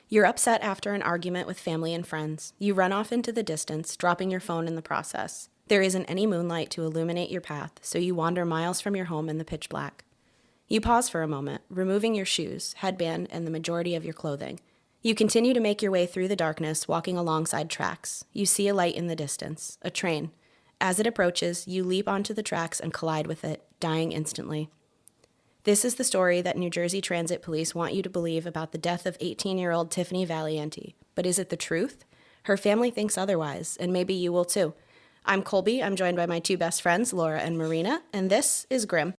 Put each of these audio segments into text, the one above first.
You're upset after an argument with family and friends. You run off into the distance, dropping your phone in the process. There isn't any moonlight to illuminate your path, so you wander miles from your home in the pitch black. You pause for a moment, removing your shoes, headband, and the majority of your clothing. You continue to make your way through the darkness, walking alongside tracks. You see a light in the distance, a train. As it approaches, you leap onto the tracks and collide with it, dying instantly. This is the story that New Jersey Transit Police want you to believe about the death of 18-year-old Tiffany Valiante. But is it the truth? Her family thinks otherwise, and maybe you will too. I'm Colby. I'm joined by my two best friends, Laura and Marina, and this is Grim.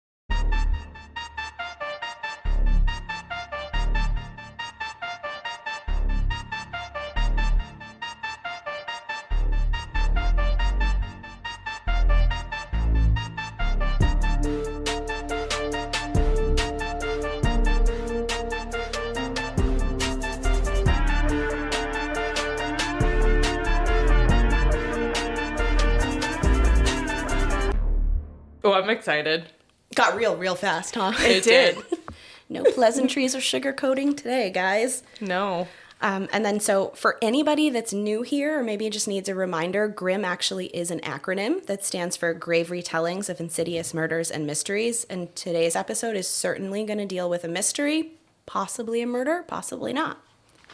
Oh, I'm excited. Got real fast, huh? It did. No pleasantries or sugarcoating today, guys. No. And then so for anybody that's new here or maybe just needs a reminder, GRIM actually is an acronym that stands for Grave Retellings of Insidious Murders and Mysteries. And today's episode is certainly going to deal with a mystery, possibly a murder, possibly not.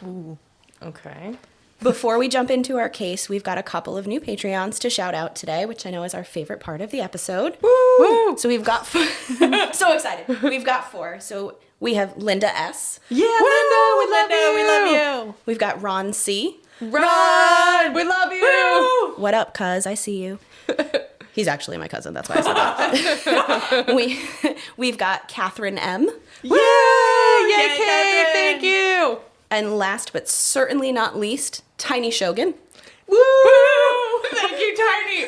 Ooh. Okay. Before we jump into our case, we've got a couple of new Patreons to shout out today, which I know is our favorite part of the episode. Woo! So we've got so excited. We've got 4. So we have Linda S. Yeah, Woo! Linda, we love you. We've got Ron C. Ron, we love you. Woo! What up, cuz? I see you. He's actually my cousin. That's why I said that. We've got Catherine M. Yay, Kate, thank you. And last but certainly not least, Tiny Shogun. Woo! Thank you, Tiny.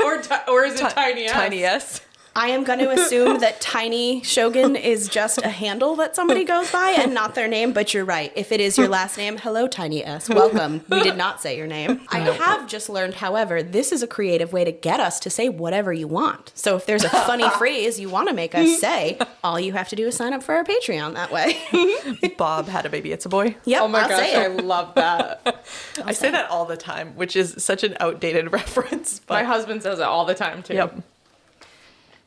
Or is it Tiny S? Tiny S. I am going to assume that Tiny Shogun is just a handle that somebody goes by and not their name, but you're right. If it is your last name, hello, Tiny S. Welcome. We did not say your name. I have just learned, however, this is a creative way to get us to say whatever you want. So if there's a funny phrase you want to make us say, all you have to do is sign up for our Patreon that way. Bob had a baby, it's a boy. Yep, Oh my I'll gosh, say I it. love that. I say that all the time, which is such an outdated reference. But My husband says it all the time, too. Yep.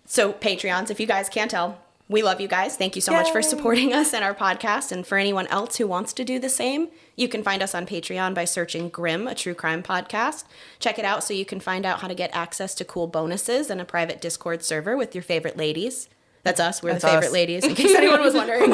So Patreons, if you guys can't tell, we love you guys. Thank you so much for supporting us and our podcast. And for anyone else who wants to do the same, you can find us on Patreon by searching Grim, a true crime podcast. Check it out so you can find out how to get access to cool bonuses and a private Discord server with your favorite ladies. That's us. We're the favorite ladies, in case anyone was wondering.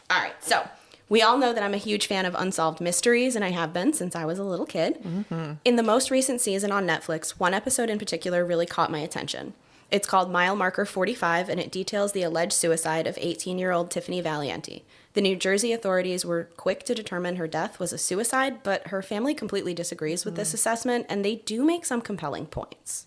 All right. So we all know that I'm a huge fan of unsolved mysteries, and I have been since I was a little kid. Mm-hmm. In the most recent season on Netflix, one episode in particular really caught my attention. It's called Mile Marker 45, and it details the alleged suicide of 18-year-old Tiffany Valiante. The New Jersey authorities were quick to determine her death was a suicide, but her family completely disagrees with this assessment, and they do make some compelling points.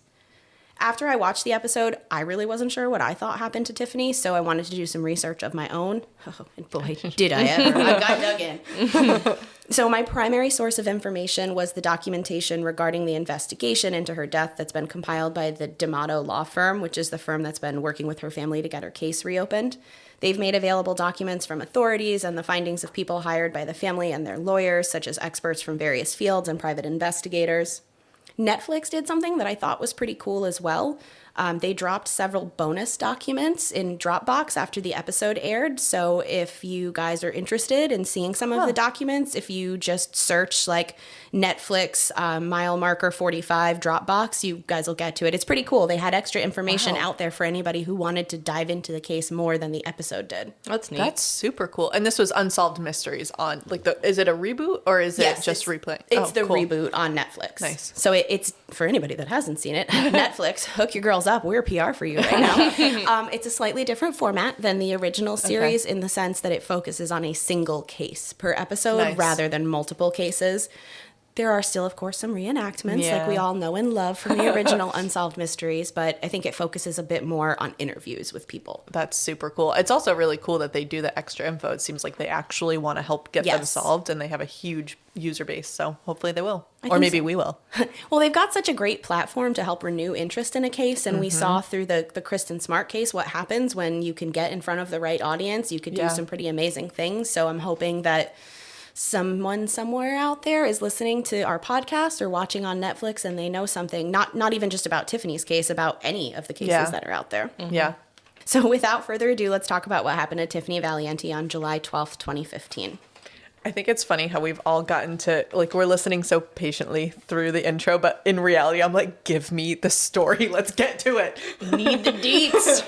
After I watched the episode, I really wasn't sure what I thought happened to Tiffany, so I wanted to do some research of my own. Oh, and boy, did I ever. I got dug in. So my primary source of information was the documentation regarding the investigation into her death that's been compiled by the D'Amato law firm, which is the firm that's been working with her family to get her case reopened. They've made available documents from authorities and the findings of people hired by the family and their lawyers, such as experts from various fields and private investigators. Netflix did something that I thought was pretty cool as well. They dropped several bonus documents in Dropbox after the episode aired. So if you guys are interested in seeing some of the documents, if you just search like Netflix Mile Marker 45 Dropbox, you guys will get to it. It's pretty cool. They had extra information out there for anybody who wanted to dive into the case more than the episode did. That's neat. That's super cool. And this was Unsolved Mysteries on, like, is it a reboot or is it just replaying? It's the reboot on Netflix. Nice. So it's, for anybody that hasn't seen it, Netflix, hook your girls up. We're PR for you right now. It's a slightly different format than the original series in the sense that it focuses on a single case per episode rather than multiple cases. There are still, of course, some reenactments like we all know and love from the original Unsolved Mysteries, but I think it focuses a bit more on interviews with people. That's super cool. It's also really cool that they do the extra info. It seems like they actually want to help get them solved, and they have a huge user base, so hopefully they will. Or maybe we will. Well, they've got such a great platform to help renew interest in a case, and we saw through the Kristen Smart case what happens when you can get in front of the right audience. You could do some pretty amazing things, so I'm hoping that someone somewhere out there is listening to our podcast or watching on Netflix and they know something, not even just about Tiffany's case, about any of the cases that are out there. Mm-hmm. Yeah. So without further ado, let's talk about what happened to Tiffany Valiante on July 12th, 2015. I think it's funny how we've all gotten to, like, we're listening so patiently through the intro, but in reality, I'm like, give me the story. Let's get to it. Need the deets.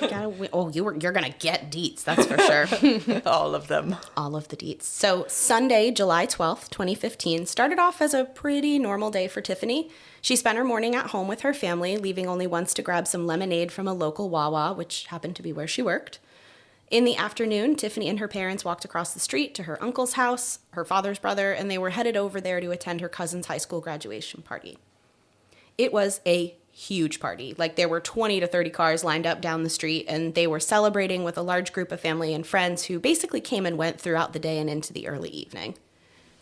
You're going to get deets, that's for sure. All of them. All of the deets. So Sunday, July 12th, 2015, started off as a pretty normal day for Tiffany. She spent her morning at home with her family, leaving only once to grab some lemonade from a local Wawa, which happened to be where she worked. In the afternoon, Tiffany and her parents walked across the street to her uncle's house, her father's brother, and they were headed over there to attend her cousin's high school graduation party. It was a huge party. Like, there were 20 to 30 cars lined up down the street, and they were celebrating with a large group of family and friends who basically came and went throughout the day and into the early evening.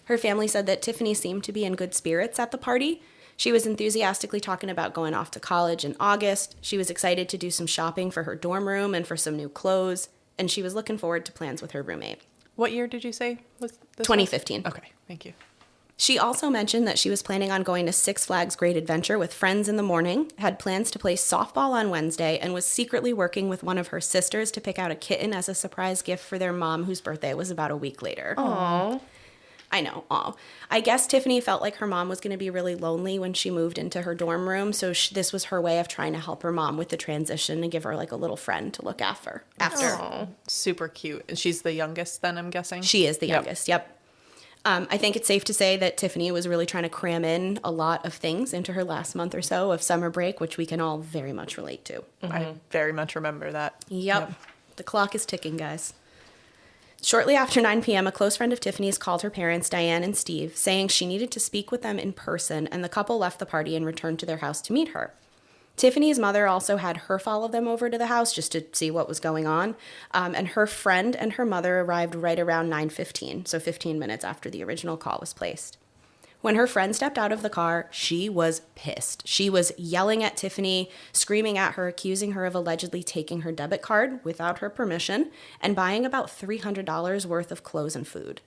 Her family said that Tiffany seemed to be in good spirits at the party. She was enthusiastically talking about going off to college in August. She was excited to do some shopping for her dorm room and for some new clothes. And she was looking forward to plans with her roommate. What year did you say was this? 2015. Okay, thank you. She also mentioned that she was planning on going to Six Flags Great Adventure with friends in the morning, had plans to play softball on Wednesday, and was secretly working with one of her sisters to pick out a kitten as a surprise gift for their mom, whose birthday was about a week later. Aww. I know. Aw. I guess Tiffany felt like her mom was going to be really lonely when she moved into her dorm room, so this was her way of trying to help her mom with the transition and give her like a little friend to look after. Aww. Super cute. And she's the youngest then, I'm guessing? She is the youngest, yep. I think it's safe to say that Tiffany was really trying to cram in a lot of things into her last month or so of summer break, which we can all very much relate to. Mm-hmm. I very much remember that. Yep. The clock is ticking, guys. Shortly after 9 p.m., a close friend of Tiffany's called her parents, Diane and Steve, saying she needed to speak with them in person, and the couple left the party and returned to their house to meet her. Tiffany's mother also had her follow them over to the house just to see what was going on, and her friend and her mother arrived right around 9:15, so 15 minutes after the original call was placed. When her friend stepped out of the car, she was pissed. She was yelling at Tiffany, screaming at her, accusing her of allegedly taking her debit card without her permission and buying about $300 worth of clothes and food.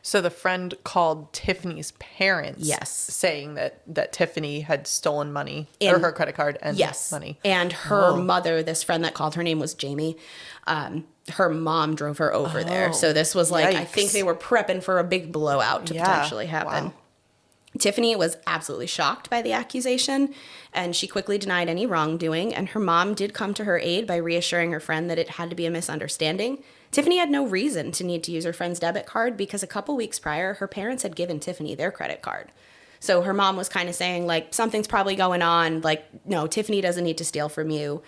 So the friend called Tiffany's parents, yes, saying that Tiffany had stolen money, or her credit card and money. And her mother, this friend that called, her name was Jamie, her mom drove her over there. So this was like, yikes. I think they were prepping for a big blowout to potentially happen. Wow. Tiffany was absolutely shocked by the accusation, and she quickly denied any wrongdoing, and her mom did come to her aid by reassuring her friend that it had to be a misunderstanding. Tiffany had no reason to need to use her friend's debit card because a couple weeks prior, her parents had given Tiffany their credit card. So her mom was kind of saying, like, something's probably going on. Like, no, Tiffany doesn't need to steal from you.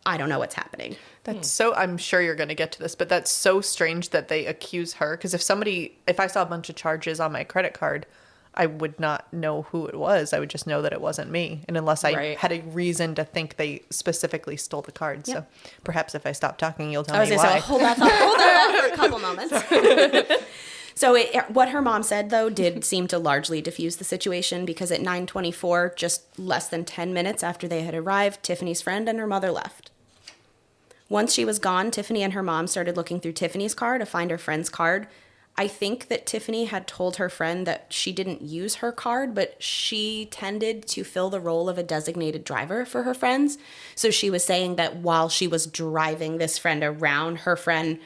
I don't know what's happening. That's so, I'm sure you're going to get to this, but that's so strange that they accuse her. Because if I saw a bunch of charges on my credit card, I would not know who it was. I would just know that it wasn't me. And unless I had a reason to think they specifically stole the card. Yep. So perhaps if I stop talking, you'll tell me why. Say, hold that thought for a couple moments. So what her mom said, though, did seem to largely diffuse the situation because at 9:24, just less than 10 minutes after they had arrived, Tiffany's friend and her mother left. Once she was gone, Tiffany and her mom started looking through Tiffany's car to find her friend's card. I think that Tiffany had told her friend that she didn't use her card, but she tended to fill the role of a designated driver for her friends. So she was saying that while she was driving this friend around, her friend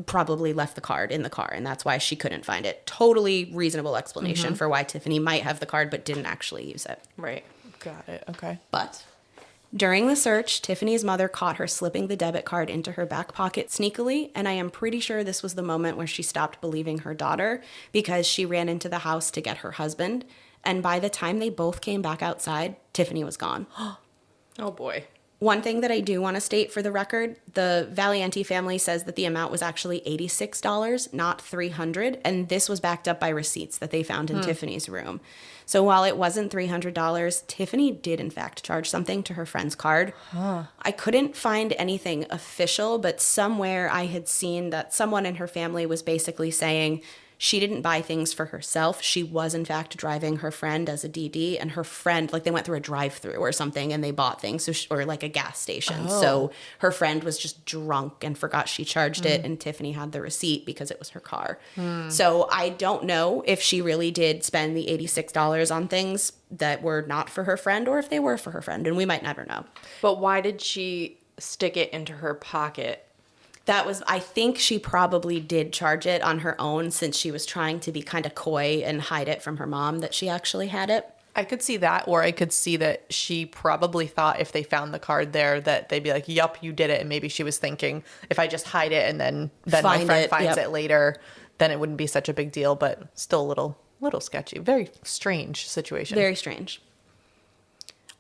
probably left the card in the car, and that's why she couldn't find it. Totally reasonable explanation for why Tiffany might have the card but didn't actually use it. Right. Got it. Okay. But during the search, Tiffany's mother caught her slipping the debit card into her back pocket sneakily, and I am pretty sure this was the moment where she stopped believing her daughter because she ran into the house to get her husband, and by the time they both came back outside, Tiffany was gone. Oh boy. One thing that I do want to state for the record, the Valiante family says that the amount was actually $86, not $300, and this was backed up by receipts that they found in Tiffany's room. So while it wasn't $300, Tiffany did in fact charge something to her friend's card. I couldn't find anything official, but somewhere I had seen that someone in her family was basically saying she didn't buy things for herself. She was, in fact, driving her friend as a DD, and her friend, like, they went through a drive-through or something, and they bought things, or like a gas station. So her friend was just drunk and forgot she charged it, and Tiffany had the receipt because it was her car. So I don't know if she really did spend the $86 on things that were not for her friend, or if they were for her friend, and we might never know. But why did she stick it into her pocket? I think she probably did charge it on her own, since she was trying to be kind of coy and hide it from her mom that she actually had it. I could see that, or I could see that she probably thought if they found the card there that they'd be like, yup, you did it. And maybe she was thinking, if I just hide it and then my friend finds it later, then it wouldn't be such a big deal, but still a little sketchy. Very strange situation. Very strange.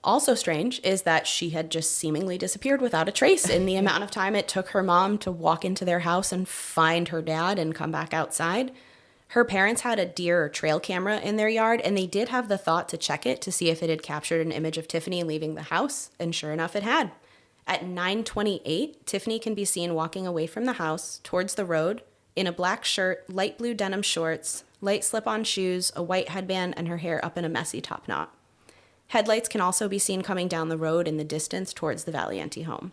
Also strange is that she had just seemingly disappeared without a trace in the amount of time it took her mom to walk into their house and find her dad and come back outside. Her parents had a deer or trail camera in their yard, and they did have the thought to check it to see if it had captured an image of Tiffany leaving the house, and sure enough, it had. At 9:28, Tiffany can be seen walking away from the house towards the road in a black shirt, light blue denim shorts, light slip-on shoes, a white headband, and her hair up in a messy top knot. Headlights can also be seen coming down the road in the distance towards the Valiante home.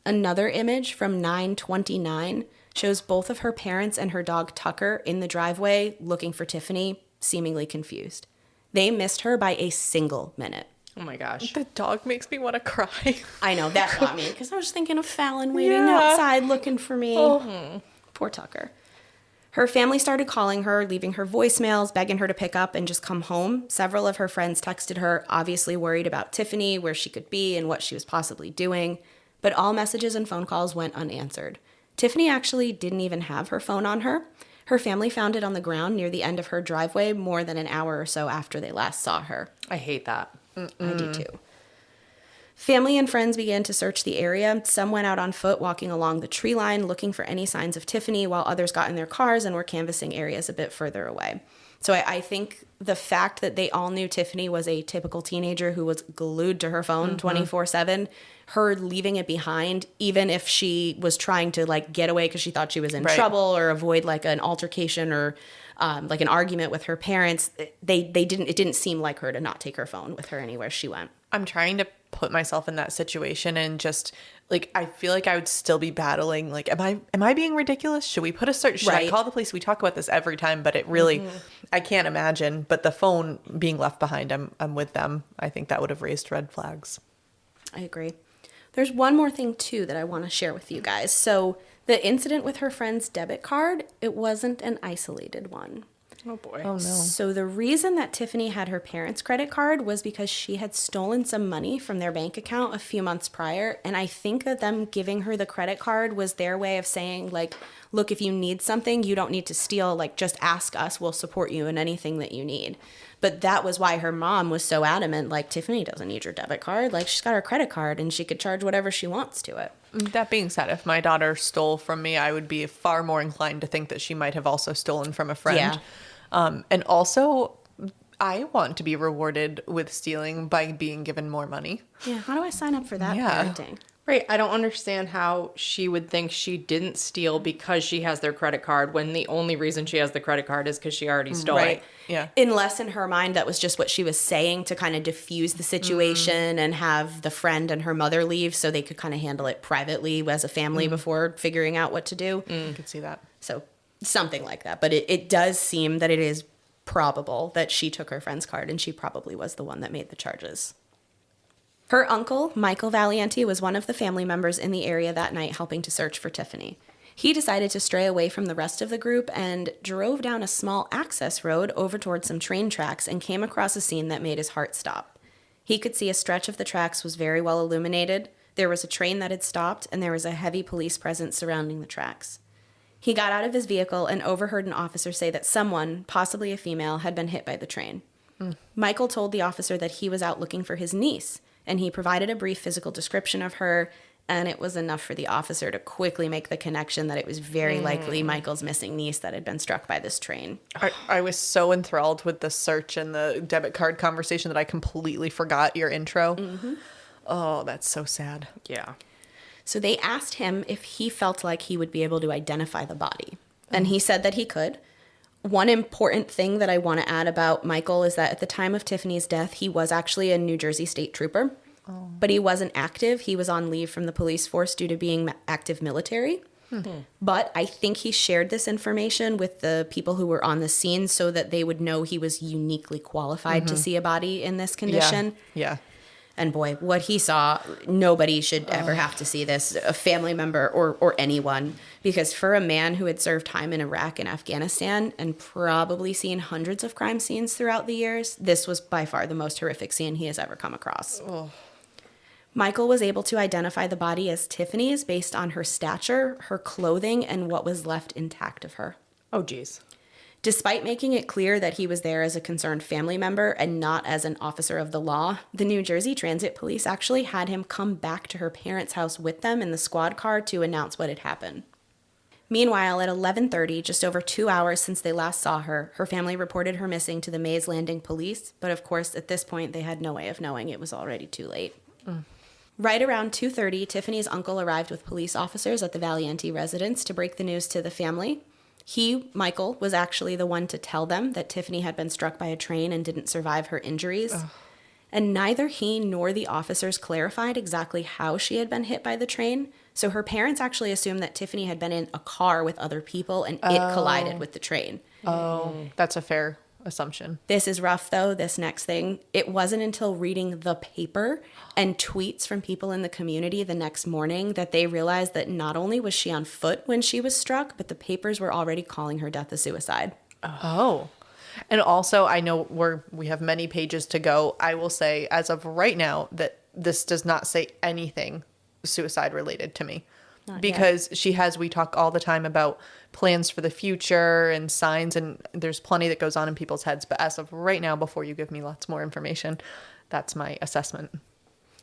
Another image from 9:29 shows both of her parents and her dog Tucker in the driveway looking for Tiffany, seemingly confused. They missed her by a single minute. Oh my gosh. The dog makes me want to cry. I know, that got me, because I was thinking of Fallon waiting outside looking for me. Poor Tucker. Her family started calling her, leaving her voicemails, begging her to pick up and just come home. Several of her friends texted her, obviously worried about Tiffany, where she could be, and what she was possibly doing. But all messages and phone calls went unanswered. Tiffany actually didn't even have her phone on her. Her family found it on the ground near the end of her driveway more than an hour or so after they last saw her. I hate that. I do too. Family and friends began to search the area. Some went out on foot, walking along the tree line, looking for any signs of Tiffany, while others got in their cars and were canvassing areas a bit further away. So I think the fact that they all knew Tiffany was a typical teenager who was glued to her phone 24/7, her leaving it behind, even if she was trying to like get away because she thought she was in trouble or avoid like an altercation or like an argument with her parents, it didn't seem like her to not take her phone with her anywhere she went. I'm trying to put myself in that situation and just like I feel like I would still be battling like am I being ridiculous? Should we put a search? Should I call the police? We talk about this every time, but it really I can't imagine. But the phone being left behind, I'm with them. I think that would have raised red flags. I agree. There's one more thing too that I want to share with you guys. So the incident with her friend's debit card, it wasn't an isolated one. Oh boy. Oh no. So the reason that Tiffany had her parents' credit card was because she had stolen some money from their bank account a few months prior. And I think that them giving her the credit card was their way of saying, like, look, if you need something, you don't need to steal. Like, just ask us. We'll support you in anything that you need. But that was why her mom was so adamant, like, Tiffany doesn't need your debit card. Like, she's got her credit card and she could charge whatever she wants to it. That being said, if my daughter stole from me, I would be far more inclined to think that she might have also stolen from a friend. Yeah. And also, I want to be rewarded with stealing by being given more money. Yeah, how do I sign up for that parenting? Right. I don't understand how she would think she didn't steal because she has their credit card when the only reason she has the credit card is because she already stole it. Yeah. Unless in her mind that was just what she was saying to kind of diffuse the situation and have the friend and her mother leave so they could kind of handle it privately as a family before figuring out what to do. I could see that. So something like that. But it does seem that it is probable that she took her friend's card and she probably was the one that made the charges. Her uncle, Michael Valiante, was one of the family members in the area that night helping to search for Tiffany. He decided to stray away from the rest of the group and drove down a small access road over towards some train tracks and came across a scene that made his heart stop. He could see a stretch of the tracks was very well illuminated. There was a train that had stopped, and there was a heavy police presence surrounding the tracks. He got out of his vehicle and overheard an officer say that someone, possibly a female, had been hit by the train. Michael told the officer that he was out looking for his niece, and he provided a brief physical description of her, and it was enough for the officer to quickly make the connection that it was very likely Michael's missing niece that had been struck by this train. I was so enthralled with the search and the debit card conversation that I completely forgot your intro. Oh, that's so sad. Yeah. So they asked him if he felt like he would be able to identify the body, and he said that he could. One important thing that I want to add about Michael is that at the time of Tiffany's death, he was actually a New Jersey state trooper, but he wasn't active. He was on leave from the police force due to being active military. But I think he shared this information with the people who were on the scene so that they would know he was uniquely qualified to see a body in this condition. Yeah. And boy, what he saw, nobody should ever have to see this, a family member or anyone. Because for a man who had served time in Iraq and Afghanistan and probably seen hundreds of crime scenes throughout the years, this was by far the most horrific scene he has ever come across. Oh. Michael was able to identify the body as Tiffany's based on her stature, her clothing, and what was left intact of her. Oh, geez. Despite making it clear that he was there as a concerned family member and not as an officer of the law, the New Jersey Transit Police actually had him come back to her parents' house with them in the squad car to announce what had happened. Meanwhile, at 11:30, just over 2 hours since they last saw her, her family reported her missing to the Mays Landing police, but of course, at this point, they had no way of knowing it was already too late. Right around 2:30, Tiffany's uncle arrived with police officers at the Valiante residence to break the news to the family. He, Michael, was actually the one to tell them that Tiffany had been struck by a train and didn't survive her injuries. And neither he nor the officers clarified exactly how she had been hit by the train. So her parents actually assumed that Tiffany had been in a car with other people and it collided with the train. Oh, that's a fair assumption. This is rough, though, this next thing. It wasn't until reading the paper and tweets from people in the community the next morning that they realized that not only was she on foot when she was struck, but the papers were already calling her death a suicide. Oh. And also, I know we have many pages to go. I will say, as of right now, that this does not say anything suicide related to me. Because we talk all the time about plans for the future and signs, and there's plenty that goes on in people's heads. But as of right now, before you give me lots more information, that's my assessment.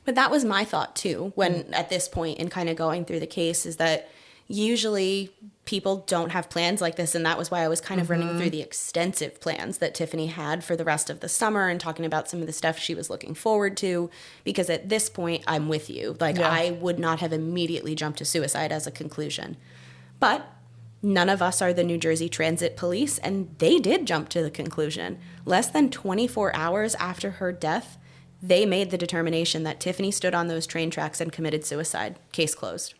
But that was my thought too, when at this point in kind of going through the case, is that usually people don't have plans like this. And that was why I was kind of running through the extensive plans that Tiffany had for the rest of the summer and talking about some of the stuff she was looking forward to. Because at this point, I'm with you. Like, I would not have immediately jumped to suicide as a conclusion. But none of us are the New Jersey Transit Police, and they did jump to the conclusion. Less than 24 hours after her death, they made the determination that Tiffany stood on those train tracks and committed suicide. Case closed.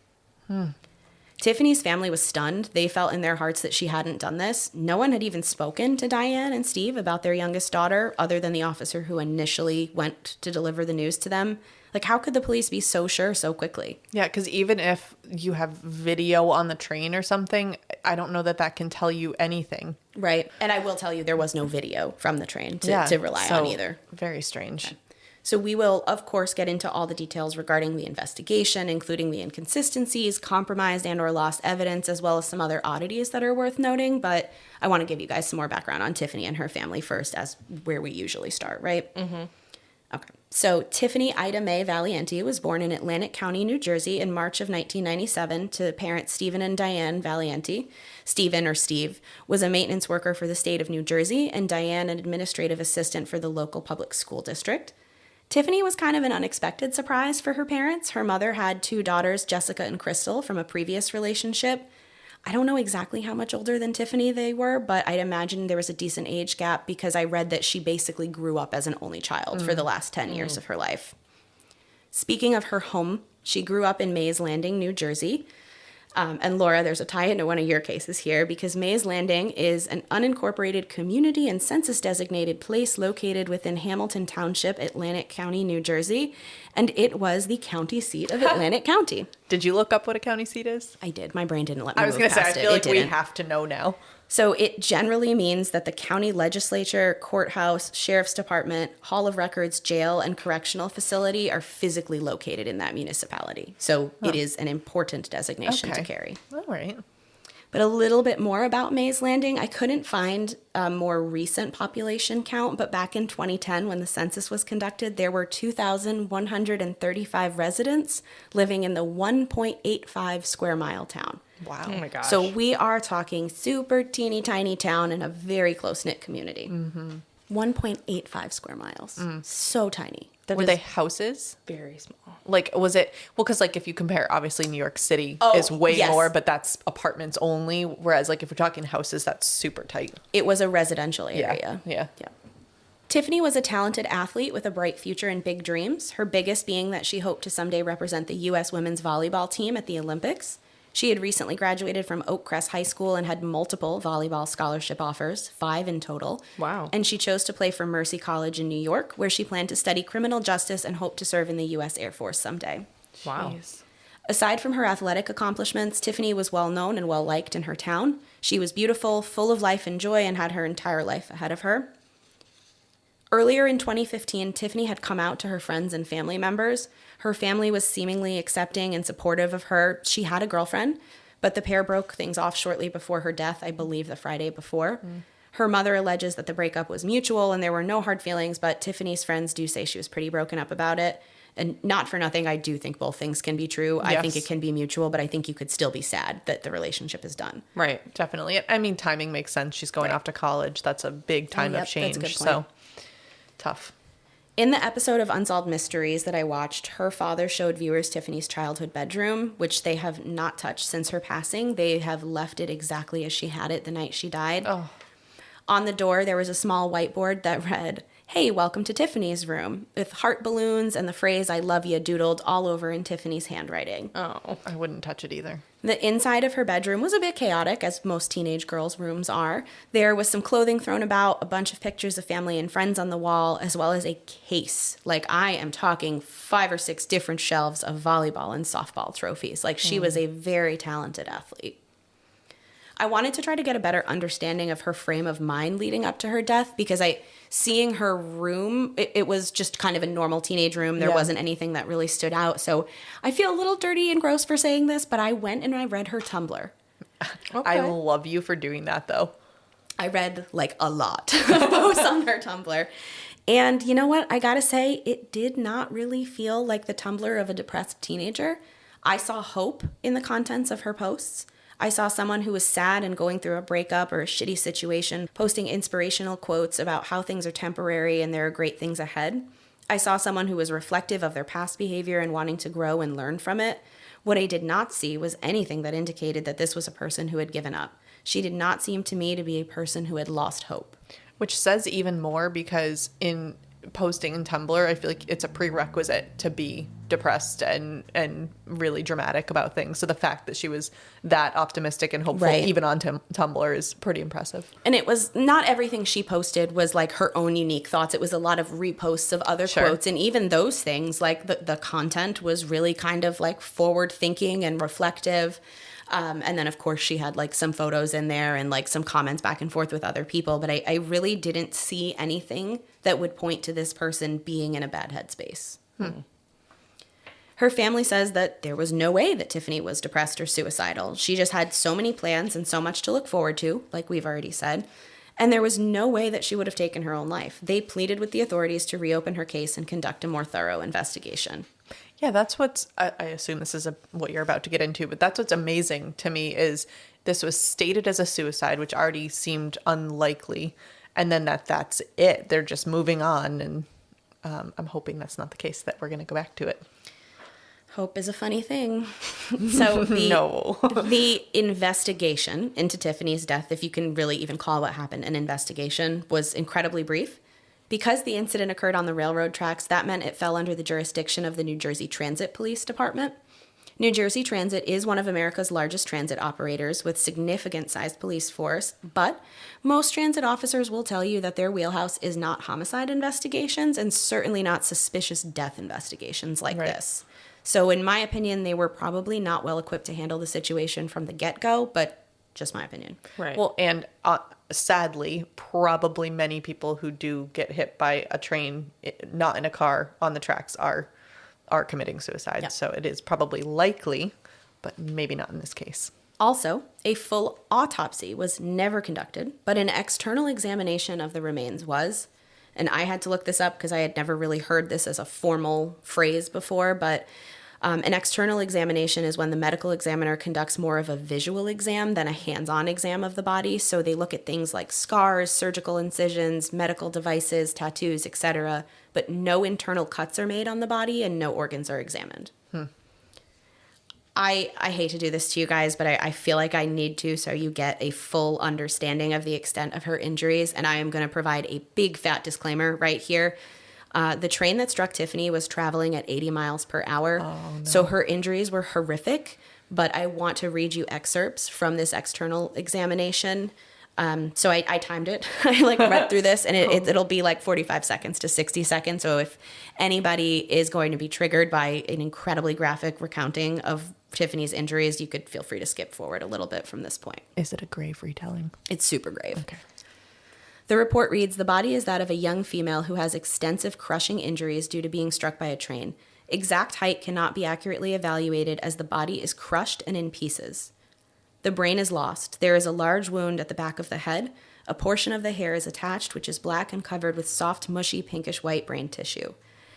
Tiffany's family was stunned. They felt in their hearts that she hadn't done this. No one had even spoken to Diane and Steve about their youngest daughter, other than the officer who initially went to deliver the news to them. Like, how could the police be so sure so quickly? Yeah, because even if you have video on the train or something, I don't know that can tell you anything. Right. And I will tell you, there was no video from the train to rely on either. Very strange. Okay. So we will, of course, get into all the details regarding the investigation, including the inconsistencies, compromised and or lost evidence, as well as some other oddities that are worth noting. But I want to give you guys some more background on Tiffany and her family first, as where we usually start, right? Okay. So Tiffany Ida Mae Valiante was born in Atlantic County, New Jersey in March of 1997 to parents Stephen and Diane Valiante. Stephen, or Steve, was a maintenance worker for the state of New Jersey, and Diane an administrative assistant for the local public school district. Tiffany was kind of an unexpected surprise for her parents. Her mother had two daughters, Jessica and Crystal, from a previous relationship. I don't know exactly how much older than Tiffany they were, but I'd imagine there was a decent age gap because I read that she basically grew up as an only child for the last 10 years of her life. Speaking of her home, she grew up in Mays Landing, New Jersey. And Laura, there's a tie into one of your cases here because Mays Landing is an unincorporated community and census-designated place located within Hamilton Township, Atlantic County, New Jersey, and it was the county seat of Atlantic County. Did you look up what a county seat is? I did. My brain didn't let me I was move going to say, I past feel it. like It we didn't. have to know now. So it generally means that the county legislature, courthouse, sheriff's department, hall of records, jail, and correctional facility are physically located in that municipality. So it is an important designation to carry. All right. But a little bit more about Mays Landing. I couldn't find a more recent population count, but back in 2010, when the census was conducted, there were 2,135 residents living in the 1.85 square mile town. Wow. Oh my gosh. So we are talking super teeny tiny town in a very close-knit community. 1.85 square miles. So tiny. Were they houses? Very small. Like, was it, well, because like if you compare, obviously New York City Oh, is way yes. more, but that's apartments only. Whereas like if we're talking houses, that's super tight. It was a residential area. Yeah. Yeah. Tiffany was a talented athlete with a bright future and big dreams, her biggest being that she hoped to someday represent the U.S. women's volleyball team at the Olympics. She had recently graduated from Oak Crest High School and had multiple volleyball scholarship offers, 5 in total. Wow. And she chose to play for Mercy College in New York, where she planned to study criminal justice and hoped to serve in the U.S. Air Force someday. Wow. Jeez. Aside from her athletic accomplishments, Tiffany was well known and well liked in her town. She was beautiful, full of life and joy, and had her entire life ahead of her. Earlier in 2015, Tiffany had come out to her friends and family members. Her family was seemingly accepting and supportive of her. She had a girlfriend, but the pair broke things off shortly before her death, I believe the Friday before. Her mother alleges that the breakup was mutual and there were no hard feelings, but Tiffany's friends do say she was pretty broken up about it. And not for nothing, I do think both things can be true. I think Yes. it can be mutual, but I think you could still be sad that the relationship is done. Right. Definitely. I mean, timing makes sense. She's going off to college. That's a big time yep, of that's a change. good So point. tough. In the episode of Unsolved Mysteries that I watched, her father showed viewers Tiffany's childhood bedroom, which they have not touched since her passing. They have left it exactly as she had it the night she died. Oh. On the door, there was a small whiteboard that read, "Hey, welcome to Tiffany's room," with heart balloons and the phrase "I love you" doodled all over in Tiffany's handwriting. Oh. I wouldn't touch it either. The inside of her bedroom was a bit chaotic, as most teenage girls' rooms are. There was some clothing thrown about, a bunch of pictures of family and friends on the wall, as well as a case. Like, I am talking 5 or 6 different shelves of volleyball and softball trophies. Like, she was a very talented athlete. I wanted to try to get a better understanding of her frame of mind leading up to her death, because seeing her room, it was just kind of a normal teenage room. There Yeah. wasn't anything that really stood out. So I feel a little dirty and gross for saying this, but I went and I read her Tumblr. I love you for doing that, though. I read like a lot of posts on her Tumblr. And you know what? I gotta say, it did not really feel like the Tumblr of a depressed teenager. I saw hope in the contents of her posts. I saw someone who was sad and going through a breakup or a shitty situation, posting inspirational quotes about how things are temporary and there are great things ahead. I saw someone who was reflective of their past behavior and wanting to grow and learn from it. What I did not see was anything that indicated that this was a person who had given up. She did not seem to me to be a person who had lost hope. Which says even more, because in posting in Tumblr, I feel like it's a prerequisite to be depressed and really dramatic about things. So the fact that she was that optimistic and hopeful, Right. even on Tumblr, is pretty impressive. And it was not everything she posted was like her own unique thoughts. It was a lot of reposts of other Sure. quotes. And even those things, like the content was really kind of like forward thinking and reflective. And then, of course, she had like some photos in there and like some comments back and forth with other people. But I really didn't see anything that would point to this person being in a bad headspace. Her family says that there was no way that Tiffany was depressed or suicidal. She just had so many plans and so much to look forward to, like we've already said. And there was no way that she would have taken her own life. They pleaded with the authorities to reopen her case and conduct a more thorough investigation. Yeah, that's what's, I assume this is what you're about to get into, but that's what's amazing to me is this was stated as a suicide, which already seemed unlikely. And then that's it. They're just moving on. And I'm hoping that's not the case, that we're going to go back to it. Hope is a funny thing. So No. the investigation into Tiffany's death, if you can really even call what happened an investigation, was incredibly brief. Because the incident occurred on the railroad tracks, that meant it fell under the jurisdiction of the New Jersey Transit Police Department. New Jersey Transit is one of America's largest transit operators with significant sized police force, but most transit officers will tell you that their wheelhouse is not homicide investigations and certainly not suspicious death investigations like Right. this. So in my opinion, they were probably not well equipped to handle the situation from the get-go, but just my opinion. Right. Well, and sadly, probably many people who do get hit by a train, not in a car, on the tracks are committing suicide. Yeah. So it is probably likely, but maybe not in this case. Also, a full autopsy was never conducted, but an external examination of the remains was. And I had to look this up because I had never really heard this as a formal phrase before, but An external examination is when the medical examiner conducts more of a visual exam than a hands-on exam of the body. So they look at things like scars, surgical incisions, medical devices, tattoos, etc. But no internal cuts are made on the body and no organs are examined. I hate to do this to you guys, but I feel like I need to so you get a full understanding of the extent of her injuries. And I am going to provide a big fat disclaimer right here. The train that struck Tiffany was traveling at 80 miles per hour. Oh, no. So her injuries were horrific, but I want to read you excerpts from this external examination. So I timed it. I read through this, and it'll be 45 seconds to 60 seconds. So if anybody is going to be triggered by an incredibly graphic recounting of Tiffany's injuries, you could feel free to skip forward a little bit from this point. Is it a grave retelling? It's super grave. Okay. The report reads, the body is that of a young female who has extensive crushing injuries due to being struck by a train. Exact height cannot be accurately evaluated as the body is crushed and in pieces. The brain is lost. There is a large wound at the back of the head. A portion of the hair is attached, which is black and covered with soft, mushy, pinkish-white brain tissue.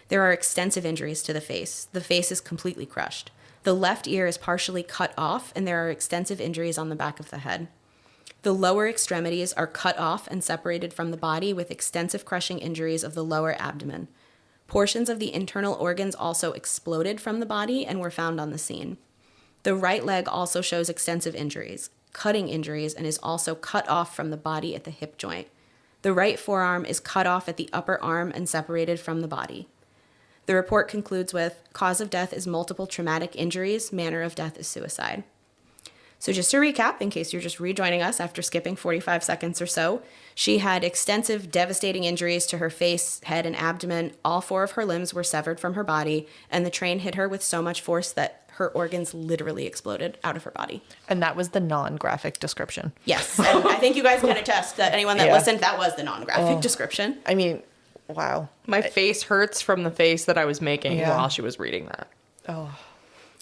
There are extensive injuries to the face. The face is completely crushed. The left ear is partially cut off, and there are extensive injuries on the back of the head. The lower extremities are cut off and separated from the body with extensive crushing injuries of the lower abdomen. Portions of the internal organs also exploded from the body and were found on the scene. The right leg also shows extensive injuries, cutting injuries, and is also cut off from the body at the hip joint. The right forearm is cut off at the upper arm and separated from the body. The report concludes with, cause of death is multiple traumatic injuries, manner of death is suicide. So just to recap, in case you're just rejoining us after skipping 45 seconds or so, she had extensive, devastating injuries to her face, head, and abdomen. All 4 of her limbs were severed from her body, and the train hit her with so much force that her organs literally exploded out of her body. And that was the non-graphic description. Yes, and I think you guys can attest that anyone that listened, that was the non-graphic description. I mean, wow. My face hurts from the face that I was making while she was reading that. Oh.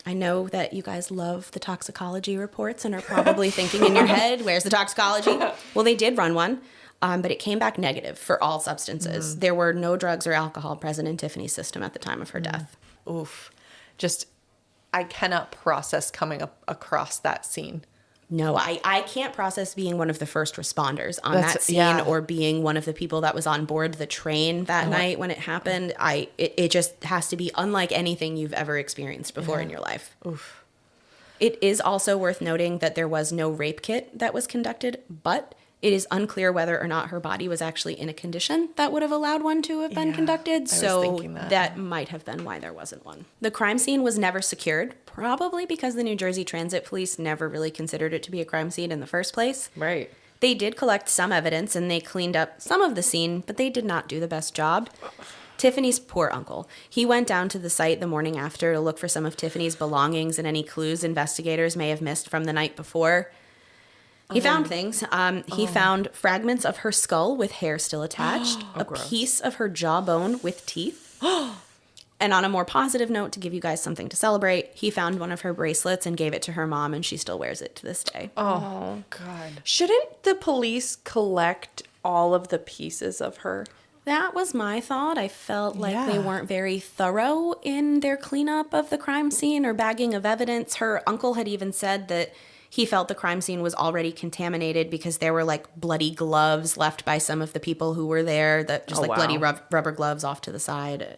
I know that you guys love the toxicology reports and are probably thinking in your head, where's the toxicology? Well, they did run one, but it came back negative for all substances. There were no drugs or alcohol present in Tiffany's system at the time of her death. Oof. Just, I cannot process coming up across that scene. No, I can't process being one of the first responders on that scene or being one of the people that was on board the train that night when it happened. It just has to be unlike anything you've ever experienced before in your life. Oof. It is also worth noting that there was no rape kit that was conducted, but it is unclear whether or not her body was actually in a condition that would have allowed one to have been conducted. So that might have been why there wasn't one. The crime scene was never secured, probably because the New Jersey Transit Police never really considered it to be a crime scene in the first place. Right. They did collect some evidence and they cleaned up some of the scene, but they did not do the best job. Tiffany's poor uncle. He went down to the site the morning after to look for some of Tiffany's belongings and any clues investigators may have missed from the night before. He found things. He found fragments of her skull with hair still attached, piece of her jawbone with teeth. And on a more positive note, to give you guys something to celebrate, he found one of her bracelets and gave it to her mom, and she still wears it to this day. Oh, God. Shouldn't the police collect all of the pieces of her? That was my thought. I felt like they weren't very thorough in their cleanup of the crime scene or bagging of evidence. Her uncle had even said that he felt the crime scene was already contaminated because there were bloody gloves left by some of the people who were there, that just bloody rubber gloves off to the side.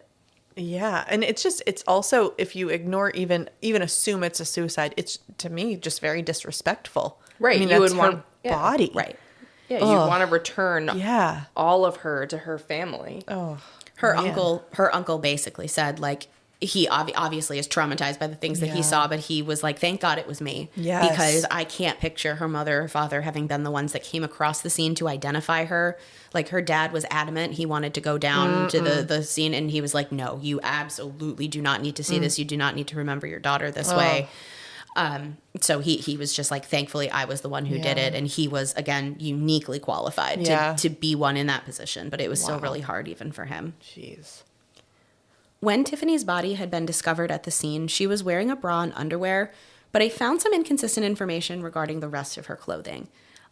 Yeah, and it's also, if you ignore even assume it's a suicide, it's to me just very disrespectful. Right, I mean, you that's would her want body. Right. Yeah, you want to return all of her to her family. Oh, her uncle basically said he obviously is traumatized by the things that he saw, but he was like, thank God it was me. Yes. Because I can't picture her mother or father having been the ones that came across the scene to identify her. Her dad was adamant. He wanted to go down to the scene, and he was like, no, you absolutely do not need to see this. You do not need to remember your daughter this way. So he was just like, thankfully I was the one who did it. And he was, again, uniquely qualified to be one in that position. But it was still really hard even for him. Jeez. When Tiffany's body had been discovered at the scene, she was wearing a bra and underwear, but I found some inconsistent information regarding the rest of her clothing.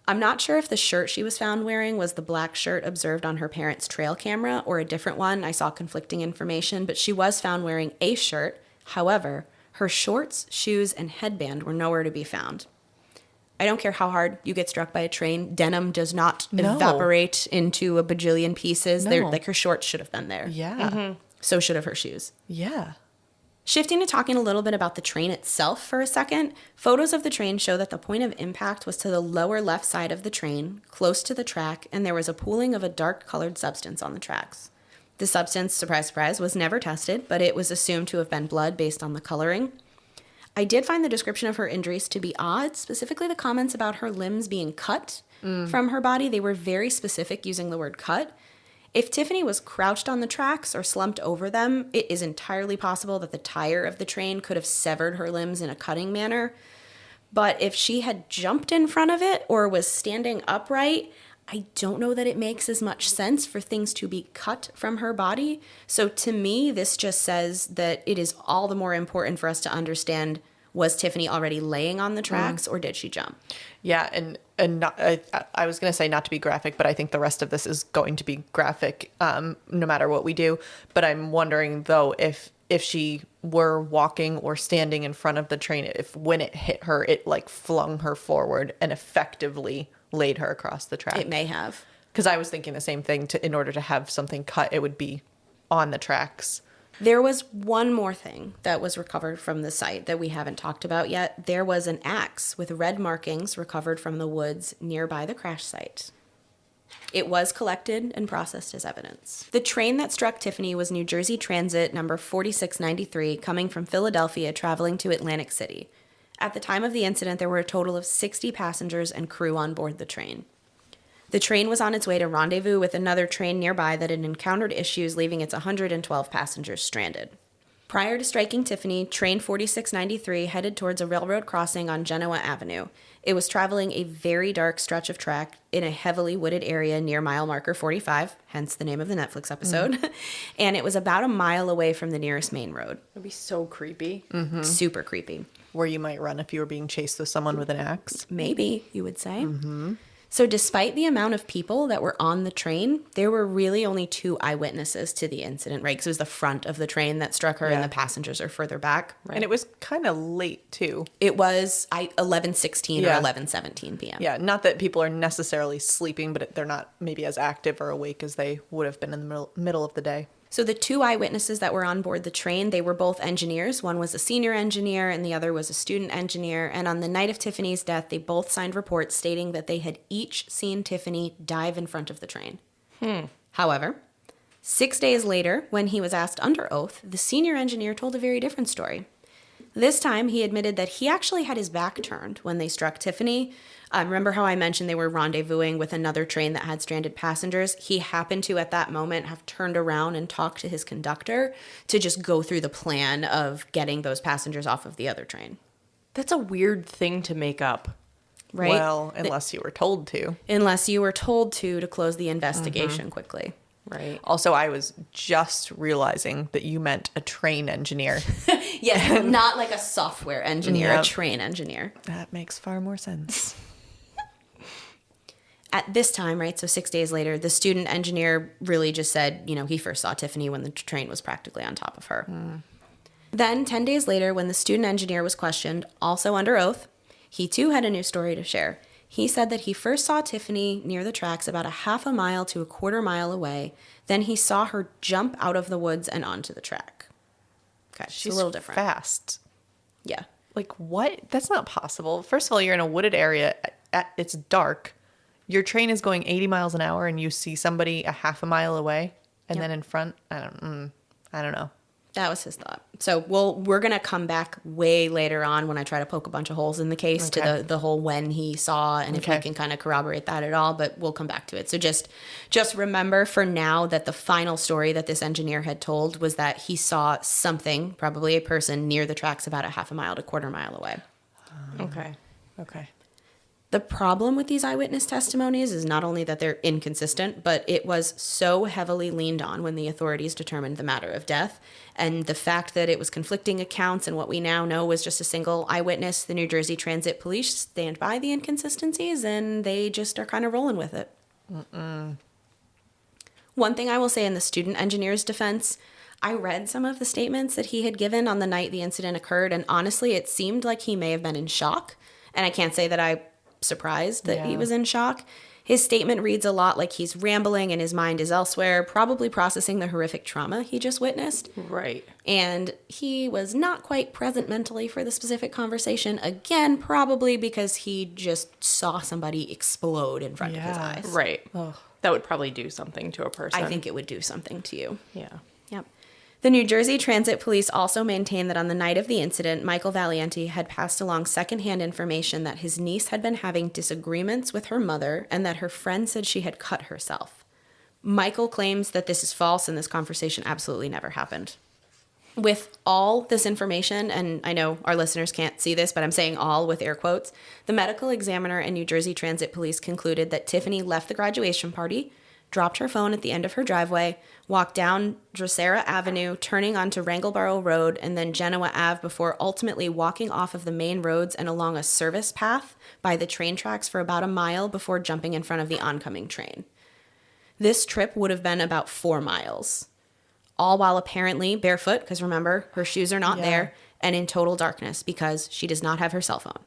I'm not sure if the shirt she was found wearing was the black shirt observed on her parents' trail camera or a different one. I saw conflicting information, but she was found wearing a shirt. However, Her shorts, shoes, and headband were nowhere to be found. I don't care how hard you get struck by a train. Denim does not evaporate into a bajillion pieces. No. Like her shorts should have been there. Yeah. So should have her shoes. Yeah. Shifting to talking a little bit about the train itself for a second, photos of the train show that the point of impact was to the lower left side of the train, close to the track, and there was a pooling of a dark-colored substance on the tracks. The substance, surprise, surprise, was never tested, but it was assumed to have been blood based on the coloring. I did find the description of her injuries to be odd, specifically the comments about her limbs being cut from her body. They were very specific using the word cut. If Tiffany was crouched on the tracks or slumped over them, it is entirely possible that the tire of the train could have severed her limbs in a cutting manner. But if she had jumped in front of it or was standing upright, I don't know that it makes as much sense for things to be cut from her body. So to me, this just says that it is all the more important for us to understand, was Tiffany already laying on the tracks or did she jump? Yeah, and not, I was going to say not to be graphic, but I think the rest of this is going to be graphic no matter what we do. But I'm wondering, though, if she were walking or standing in front of the train, if when it hit her, it like flung her forward and effectively laid her across the track. It may have. Because I was thinking the same thing. In order to have something cut, it would be on the tracks. There was one more thing that was recovered from the site that we haven't talked about yet. There was an axe with red markings recovered from the woods nearby the crash site. It was collected and processed as evidence. The train that struck Tiffany was New Jersey Transit number 4693, coming from Philadelphia, traveling to Atlantic City. At the time of the incident, there were a total of 60 passengers and crew on board the train. The train was on its way to rendezvous with another train nearby that had encountered issues, leaving its 112 passengers stranded. Prior to striking Tiffany, train 4693 headed towards a railroad crossing on Genoa Avenue. It was traveling a very dark stretch of track in a heavily wooded area near mile marker 45, hence the name of the Netflix episode, and it was about a mile away from the nearest main road. It'd be so creepy. Super creepy. Where you might run if you were being chased with someone with an axe. Maybe, you would say. So despite the amount of people that were on the train, there were really only 2 eyewitnesses to the incident, right? Because it was the front of the train that struck her and the passengers are further back. Right? And it was kind of late, too. It was 11:16 or 11:17 p.m. Yeah, not that people are necessarily sleeping, but they're not maybe as active or awake as they would have been in the middle of the day. So the 2 eyewitnesses that were on board the train, they were both engineers. One was a senior engineer and the other was a student engineer. And on the night of Tiffany's death, they both signed reports stating that they had each seen Tiffany dive in front of the train. However, 6 days later, when he was asked under oath, the senior engineer told a very different story. This time, he admitted that he actually had his back turned when they struck Tiffany. Remember how I mentioned they were rendezvousing with another train that had stranded passengers? He happened to, at that moment, have turned around and talked to his conductor to just go through the plan of getting those passengers off of the other train. That's a weird thing to make up. Right? Well, unless you were told to. Unless you were told to close the investigation quickly. Right. Also, I was just realizing that you meant a train engineer. Yes, not like a software engineer, Yep. a train engineer. That makes far more sense. At this time, right, so 6 days later, the student engineer really just said, he first saw Tiffany when the train was practically on top of her. Then, 10 days later, when the student engineer was questioned, also under oath, he too had a new story to share. He said that he first saw Tiffany near the tracks about a half a mile to a quarter mile away. Then he saw her jump out of the woods and onto the track. Okay, She's a little different. fast. Yeah. Like, what? That's not possible. First of all, you're in a wooded area. It's dark. Your train is going 80 miles an hour and you see somebody a half a mile away and then in front. I don't know. That was his thought. So we're going to come back way later on when I try to poke a bunch of holes in the case to the whole when he saw and if we can kind of corroborate that at all, but we'll come back to it. So just remember for now that the final story that this engineer had told was that he saw something, probably a person, near the tracks about a half a mile to quarter mile away. Okay. The problem with these eyewitness testimonies is not only that they're inconsistent, but it was so heavily leaned on when the authorities determined the matter of death. And the fact that it was conflicting accounts and what we now know was just a single eyewitness, the New Jersey Transit Police stand by the inconsistencies and they just are kind of rolling with it. One thing I will say in the student engineer's defense, I read some of the statements that he had given on the night the incident occurred, and honestly, it seemed like he may have been in shock. And I can't say that I'm surprised that he was in shock. His statement reads a lot like he's rambling and his mind is elsewhere, probably processing the horrific trauma he just witnessed. Right. And he was not quite present mentally for the specific conversation. Again, probably because he just saw somebody explode in front of his eyes. Right. Ugh. That would probably do something to a person. I think it would do something to you. Yeah. Yep. The New Jersey Transit Police also maintained that on the night of the incident, Michael Valiante had passed along secondhand information that his niece had been having disagreements with her mother and that her friend said she had cut herself. Michael claims that this is false and this conversation absolutely never happened. With all this information, and I know our listeners can't see this, but I'm saying all with air quotes, the medical examiner and New Jersey Transit Police concluded that Tiffany left the graduation party, dropped her phone at the end of her driveway, walked down Drosera Avenue, turning onto Wrangleboro Road and then Genoa Ave before ultimately walking off of the main roads and along a service path by the train tracks for about a mile before jumping in front of the oncoming train. This trip would have been about 4 miles, all while apparently barefoot, because remember, her shoes are not there, and in total darkness because she does not have her cell phone.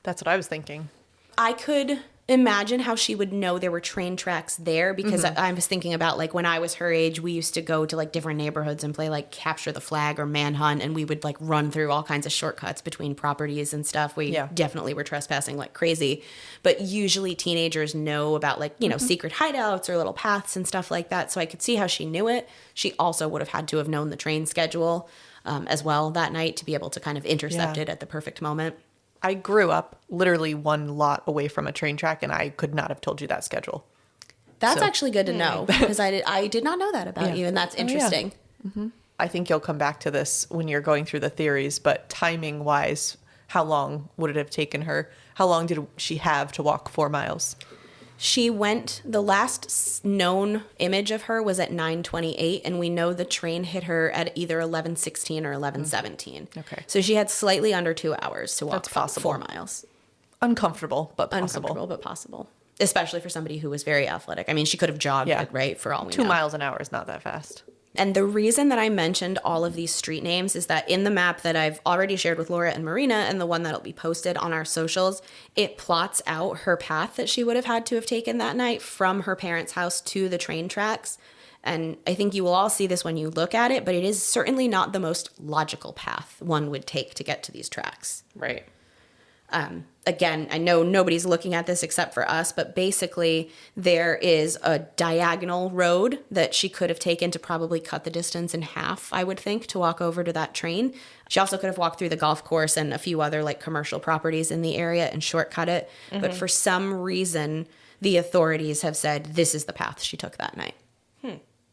That's what I was thinking. I could imagine how she would know there were train tracks there because I was thinking about like when I was her age, we used to go to like different neighborhoods and play like capture the flag or manhunt, and we would like run through all kinds of shortcuts between properties and stuff. We definitely were trespassing like crazy, but usually teenagers know about like, you know, secret hideouts or little paths and stuff like that. So I could see how she knew it. She also would have had to have known the train schedule as well that night to be able to kind of intercept it at the perfect moment. I grew up literally one lot away from a train track, and I could not have told you that schedule. That's actually good to know because I did not know that about you, and that's interesting. I think you'll come back to this when you're going through the theories, but timing wise, how long would it have taken her? How long did she have to walk 4 miles? She went, the last known image of her was at 9:28, and we know the train hit her at either 11:16 or 11:17. Okay. So she had slightly under 2 hours to walk That's possible. 4 miles. Uncomfortable, but possible. Uncomfortable, but possible. Especially for somebody who was very athletic. I mean, she could have jogged it, right, for all we know. 2 miles an hour is not that fast. And the reason that I mentioned all of these street names is that in the map that I've already shared with Laura and Marina and the one that'll be posted on our socials, it plots out her path that she would have had to have taken that night from her parents' house to the train tracks. And I think you will all see this when you look at it, but it is certainly not the most logical path one would take to get to these tracks. Right. Again, I know nobody's looking at this except for us, but basically there is a diagonal road that she could have taken to probably cut the distance in half, I would think, to walk over to that train. She also could have walked through the golf course and a few other like commercial properties in the area and shortcut it. But for some reason, the authorities have said this is the path she took that night.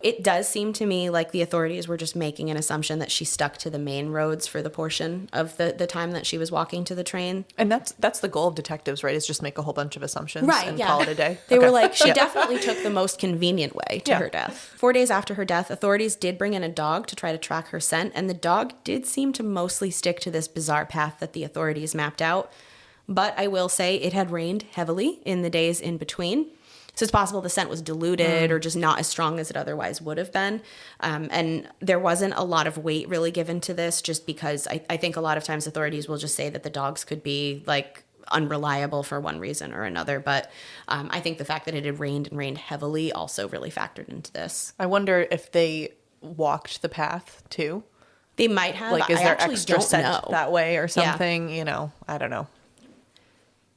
It does seem to me like the authorities were just making an assumption that she stuck to the main roads for the portion of the time that she was walking to the train. And that's the goal of detectives, right? Is just make a whole bunch of assumptions and call it a day. They were like, she definitely took the most convenient way to her death. 4 days after her death, authorities did bring in a dog to try to track her scent, and the dog did seem to mostly stick to this bizarre path that the authorities mapped out. But I will say it had rained heavily in the days in between. So it's possible the scent was diluted or just not as strong as it otherwise would have been. And there wasn't a lot of weight really given to this just because I think a lot of times authorities will just say that the dogs could be like unreliable for one reason or another. But I think the fact that it had rained and rained heavily also really factored into this. I wonder if they walked the path too. They might have. Like, is I there actually extra don't scent know. that way or something? You know, I don't know.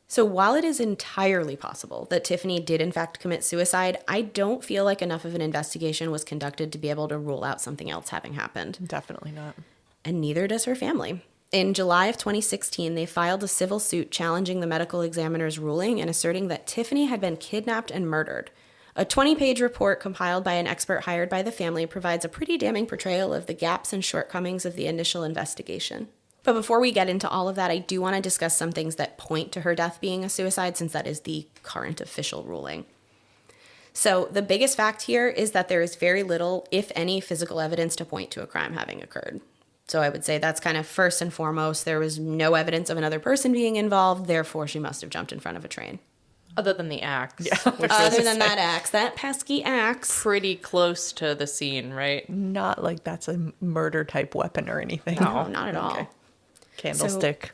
So while it is entirely possible that Tiffany did in fact commit suicide, I don't feel like enough of an investigation was conducted to be able to rule out something else having happened. Definitely not. And neither does her family. In July of 2016, they filed a civil suit challenging the medical examiner's ruling and asserting that Tiffany had been kidnapped and murdered. A 20-page report compiled by an expert hired by the family provides a pretty damning portrayal of the gaps and shortcomings of the initial investigation. But before we get into all of that, I do want to discuss some things that point to her death being a suicide, since that is the current official ruling. So the biggest fact here is that there is very little, if any, physical evidence to point to a crime having occurred. So I would say that's kind of first and foremost. There was no evidence of another person being involved, therefore she must have jumped in front of a train. Other than the axe. Yeah. Which Other was than that axe, that pesky axe. pretty close to the scene, right? Not like that's a murder type weapon or anything. No, not at all. Okay. Candlestick.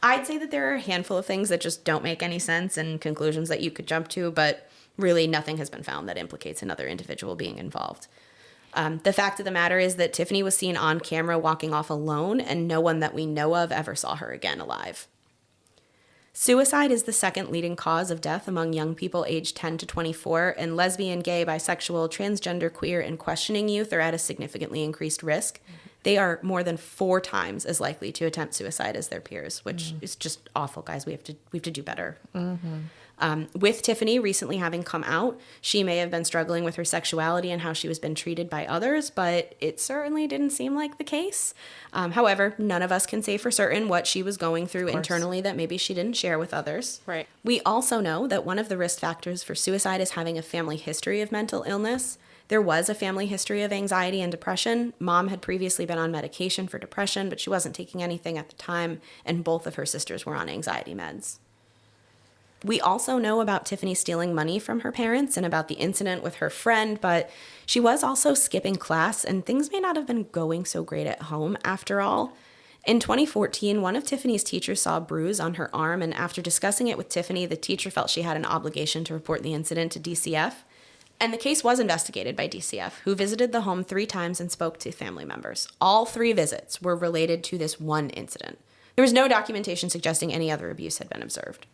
I'd say that there are a handful of things that just don't make any sense and conclusions that you could jump to, but really nothing has been found that implicates another individual being involved. The fact of the matter is that Tiffany was seen on camera walking off alone, and no one that we know of ever saw her again alive. Suicide is the second leading cause of death among young people aged 10 to 24, and lesbian, gay, bisexual, transgender, queer, and questioning youth are at a significantly increased risk. They are more than 4 times as likely to attempt suicide as their peers, which is just awful, guys. We have to do better. With Tiffany recently having come out, she may have been struggling with her sexuality and how she was been treated by others, but it certainly didn't seem like the case. However, none of us can say for certain what she was going through internally that maybe she didn't share with others. Right. We also know that one of the risk factors for suicide is having a family history of mental illness. There was a family history of anxiety and depression. Mom had previously been on medication for depression, but she wasn't taking anything at the time, and both of her sisters were on anxiety meds. We also know about Tiffany stealing money from her parents and about the incident with her friend, but she was also skipping class, and things may not have been going so great at home after all. In 2014, one of Tiffany's teachers saw a bruise on her arm, and after discussing it with Tiffany, the teacher felt she had an obligation to report the incident to DCF. And the case was investigated by DCF, who visited the home 3 times and spoke to family members. All 3 visits were related to this one incident. There was no documentation suggesting any other abuse had been observed.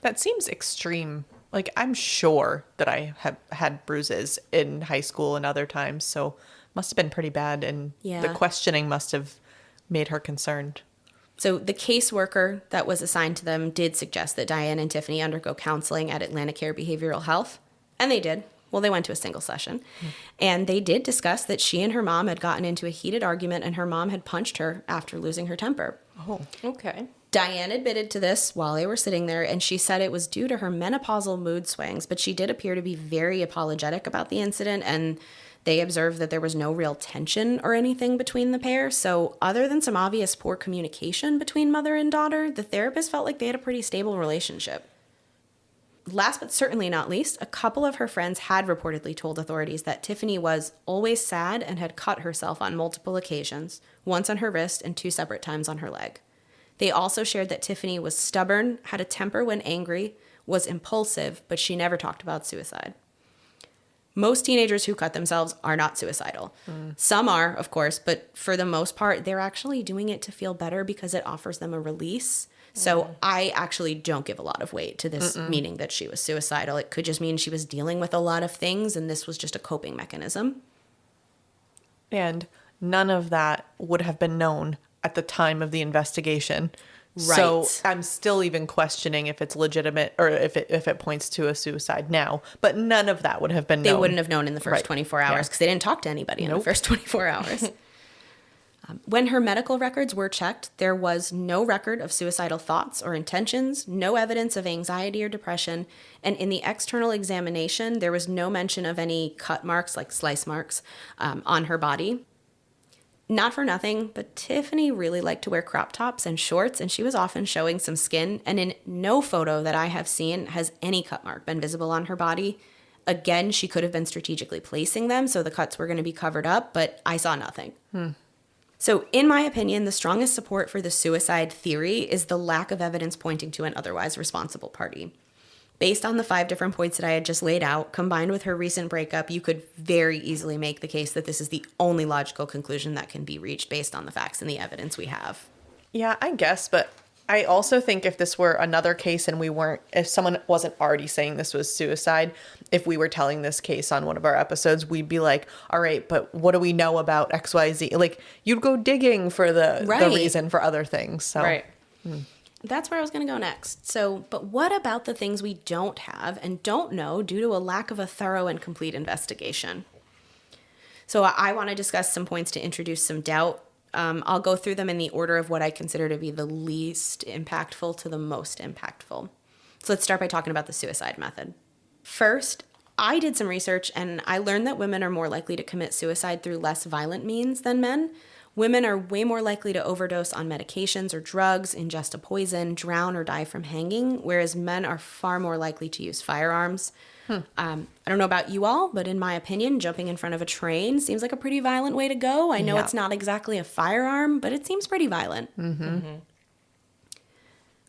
That seems extreme. Like, I'm sure that I have had bruises in high school and other times, so must have been pretty bad, and the questioning must have made her concerned. So the caseworker that was assigned to them did suggest that Diane and Tiffany undergo counseling at Atlanticare Behavioral Health, and they did. Well, they went to a single session, and they did discuss that she and her mom had gotten into a heated argument, and her mom had punched her after losing her temper. Oh, Okay. Diane admitted to this while they were sitting there, and she said it was due to her menopausal mood swings, but she did appear to be very apologetic about the incident, and they observed that there was no real tension or anything between the pair. So other than some obvious poor communication between mother and daughter, the therapist felt like they had a pretty stable relationship. Last but certainly not least, a couple of her friends had reportedly told authorities that Tiffany was always sad and had cut herself on multiple occasions, once on her wrist and 2 separate times on her leg. They also shared that Tiffany was stubborn, had a temper when angry, was impulsive, but she never talked about suicide. Most teenagers who cut themselves are not suicidal. Some are, of course, but for the most part, they're actually doing it to feel better because it offers them a release. So I actually don't give a lot of weight to this meaning that she was suicidal. It could just mean she was dealing with a lot of things, and this was just a coping mechanism. and none of that would have been known at the time of the investigation. Right. So I'm still even questioning if it's legitimate or if it points to a suicide now. But none of that would have been known. They wouldn't have known in the first 24 hours because they didn't talk to anybody in the first 24 hours. When her medical records were checked, there was no record of suicidal thoughts or intentions, no evidence of anxiety or depression, and in the external examination, there was no mention of any cut marks, like slice marks, on her body. Not for nothing, but Tiffany really liked to wear crop tops and shorts, and she was often showing some skin, and in no photo that I have seen has any cut mark been visible on her body. Again, she could have been strategically placing them, so the cuts were going to be covered up, but I saw nothing. So, in my opinion, the strongest support for the suicide theory is the lack of evidence pointing to an otherwise responsible party. Based on the 5 different points that I had just laid out, combined with her recent breakup, you could very easily make the case that this is the only logical conclusion that can be reached based on the facts and the evidence we have. Yeah, I guess, but I also think if this were another case and if someone wasn't already saying this was suicide, if we were telling this case on one of our episodes, we'd be like, all right, but what do we know about XYZ? Like, you'd go digging for the reason for other things. So. Right. That's where I was going to go next. So, but what about the things we don't have and don't know due to a lack of a thorough and complete investigation? So I want to discuss some points to introduce some doubt. I'll go through them in the order of what I consider to be the least impactful to the most impactful. So let's start by talking about the suicide method. First, I did some research and I learned that women are more likely to commit suicide through less violent means than men. Women are way more likely to overdose on medications or drugs, ingest a poison, drown, or die from hanging, whereas men are far more likely to use firearms. I don't know about you all, but in my opinion, jumping in front of a train seems like a pretty violent way to go. I know it's not exactly a firearm, but it seems pretty violent.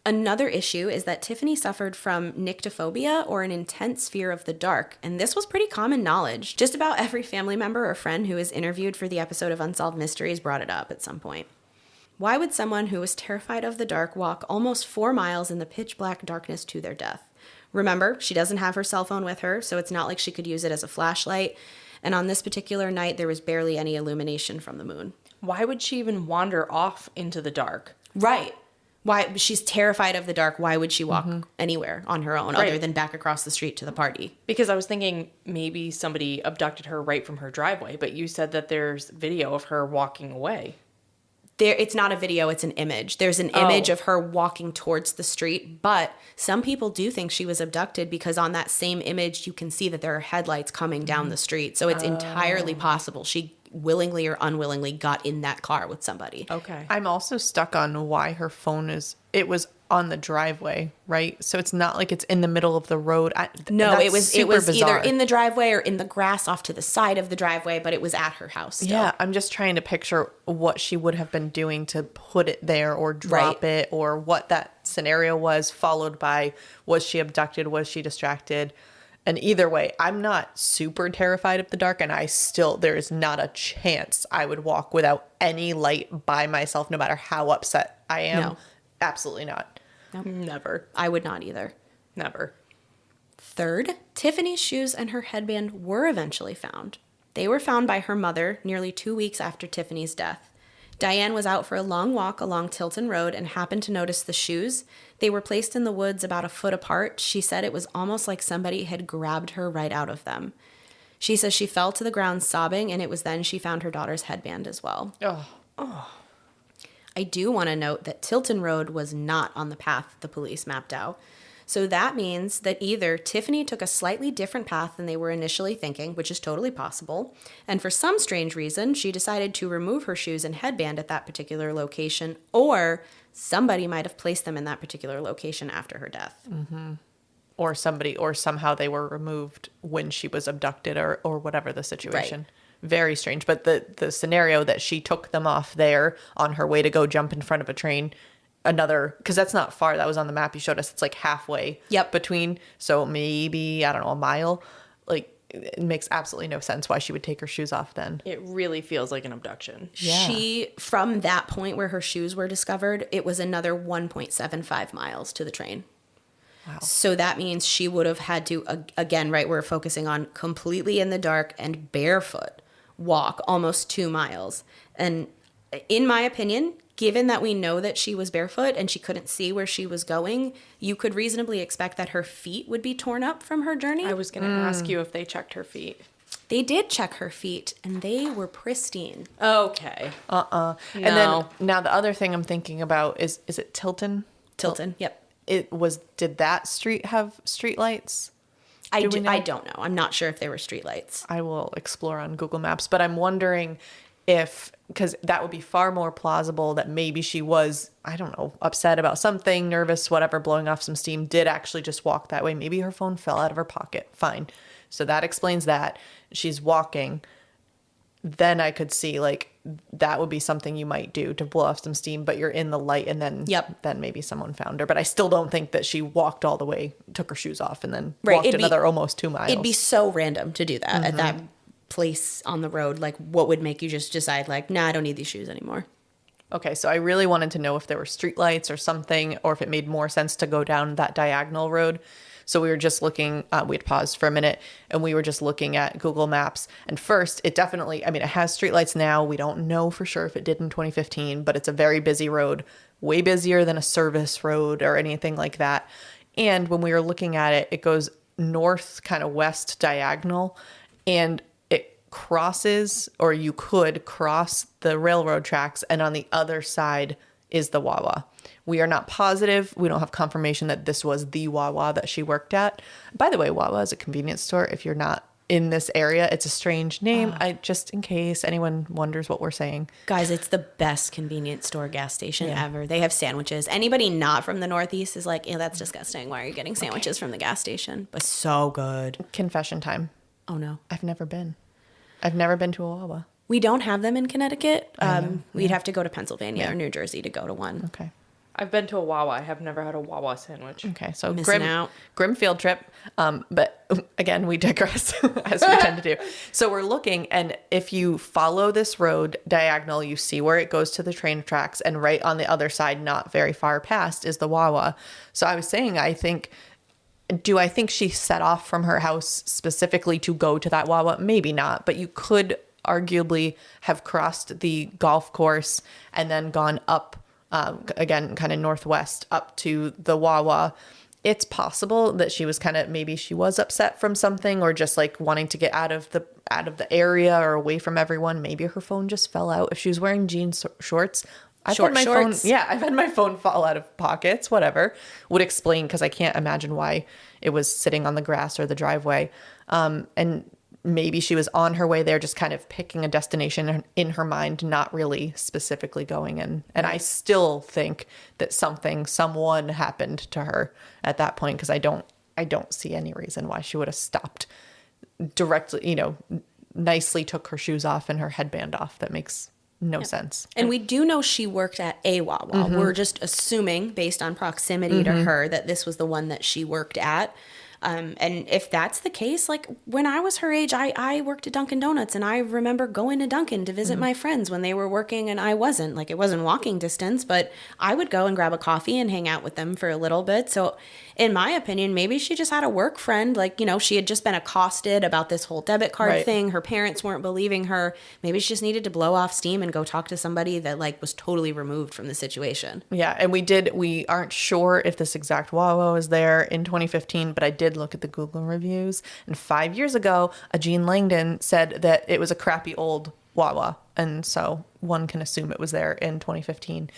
Another issue is that Tiffany suffered from nyctophobia, or an intense fear of the dark, and this was pretty common knowledge. Just about every family member or friend who was interviewed for the episode of Unsolved Mysteries brought it up at some point. Why would someone who was terrified of the dark walk almost 4 miles in the pitch black darkness to their death? Remember, she doesn't have her cell phone with her, so it's not like she could use it as a flashlight, and on this particular night, there was barely any illumination from the moon. Why would she even wander off into the dark? Right. Why? She's terrified of the dark. Why would she walk anywhere on her own other than back across the street to the party? Because I was thinking maybe somebody abducted her right from her driveway, but you said that there's video of her walking away. It's not a video, it's an image. There's an image of her walking towards the street, but some people do think she was abducted because on that same image, you can see that there are headlights coming down the street. So it's entirely possible she willingly or unwillingly got in that car with somebody. Okay. I'm also stuck on why her phone it was on the driveway, right? So it's not like it's in the middle of the road. No, it was bizarre. either in the driveway or in the grass off to the side of the driveway, but it was at her house still. Yeah, I'm just trying to picture what she would have been doing to put it there or drop it, or what that scenario was, followed by, was she abducted? Was she distracted? And either way, I'm not super terrified of the dark, and there is not a chance I would walk without any light by myself, no matter how upset I am. No. Absolutely not. Nope. Never. I would not either. Never. Third, Tiffany's shoes and her headband were eventually found. They were found by her mother nearly 2 weeks after Tiffany's death. Diane was out for a long walk along Tilton Road and happened to notice the shoes. They were placed in the woods about a foot apart. She said it was almost like somebody had grabbed her right out of them. She says she fell to the ground sobbing, and it was then she found her daughter's headband as well. I do want to note that Tilton Road was not on the path the police mapped out. So that means that either Tiffany took a slightly different path than they were initially thinking, which is totally possible, and for some strange reason, she decided to remove her shoes and headband at that particular location, or somebody might have placed them in that particular location after her death. Or somehow they were removed when she was abducted, or whatever the situation. Right. Very strange. But the scenario that she took them off there on her way to go jump in front of a train, because that's not far. That was on the map you showed us. It's like halfway between. So maybe, I don't know, a mile. Like, it makes absolutely no sense why she would take her shoes off then. It really feels like an abduction. Yeah. From that point where her shoes were discovered, it was another 1.75 miles to the train. Wow. So that means she would have had to, again, right, we're focusing on completely in the dark and barefoot walk almost 2 miles. And in my opinion, given that we know that she was barefoot and she couldn't see where she was going, you could reasonably expect that her feet would be torn up from her journey. I was going to ask you if they checked her feet. They did check her feet, and they were pristine. Okay. No. And then now the other thing I'm thinking about is it Tilton? Tilton, yep. Did that street have streetlights? I don't know. I'm not sure if there were streetlights. I will explore on Google Maps, but I'm wondering because that would be far more plausible that maybe she was, I don't know, upset about something, nervous, whatever, blowing off some steam, did actually just walk that way. Maybe her phone fell out of her pocket. Fine. So that explains that. She's walking. Then I could see, like, that would be something you might do to blow off some steam, but you're in the light, and then then maybe someone found her. But I still don't think that she walked all the way, took her shoes off, and then walked another almost 2 miles. It'd be so random to do that at that place on the road. Like, what would make you just decide, like, nah, I don't need these shoes anymore? Okay, so I really wanted to know if there were streetlights or something, or if it made more sense to go down that diagonal road. So we were just looking, we had paused for a minute, and we were just looking at Google Maps. And first, it definitely, it has streetlights now. We don't know for sure if it did in 2015, but it's a very busy road, way busier than a service road or anything like that. And when we were looking at it, it goes north, kind of west diagonal, and it crosses, or you could cross the railroad tracks, and on the other side is the Wawa. We are not positive. We don't have confirmation that this was the Wawa that she worked at. By the way, Wawa is a convenience store if you're not in this area. It's a strange name. Just in case anyone wonders what we're saying. Guys, it's the best convenience store gas station ever. They have sandwiches. Anybody not from the Northeast is like, that's disgusting. Why are you getting sandwiches from the gas station? But so good. Confession time. Oh, no. I've never been to a Wawa. We don't have them in Connecticut. We'd have to go to Pennsylvania or New Jersey to go to one. Okay. I've been to a Wawa. I have never had a Wawa sandwich. Okay, so Missing out. Grim field trip. But again, we digress as we tend to do. So we're looking, and if you follow this road diagonal, you see where it goes to the train tracks, and right on the other side, not very far past, is the Wawa. So I was saying, I think she set off from her house specifically to go to that Wawa? Maybe not, but you could arguably have crossed the golf course and then gone up, again, kind of northwest up to the Wawa. It's possible that she was maybe she was upset from something, or just like wanting to get out of the area or away from everyone. Maybe her phone just fell out. If she was wearing jeans shorts, I've had my phone fall out of pockets, whatever. Would explain, because I can't imagine why it was sitting on the grass or the driveway. And maybe she was on her way there, just kind of picking a destination in her mind, not really specifically going in. And I still think that someone happened to her at that point, because I don't see any reason why she would have stopped directly, nicely took her shoes off and her headband off. That makes no sense. And we do know she worked at a Wawa. We're just assuming, based on proximity to her, that this was the one that she worked at. And if that's the case, like when I was her age, I worked at Dunkin' Donuts, and I remember going to Dunkin' to visit my friends when they were working and I wasn't. Like, it wasn't walking distance, but I would go and grab a coffee and hang out with them for a little bit. So in my opinion, maybe she just had a work friend. Like, she had just been accosted about this whole debit card thing. Her parents weren't believing her. Maybe she just needed to blow off steam and go talk to somebody that was totally removed from the situation. Yeah. And we aren't sure if this exact Wawa was there in 2015, but I did look at the Google reviews, and 5 years ago, a Jean Langdon said that it was a crappy old Wawa. And so one can assume it was there in 2015.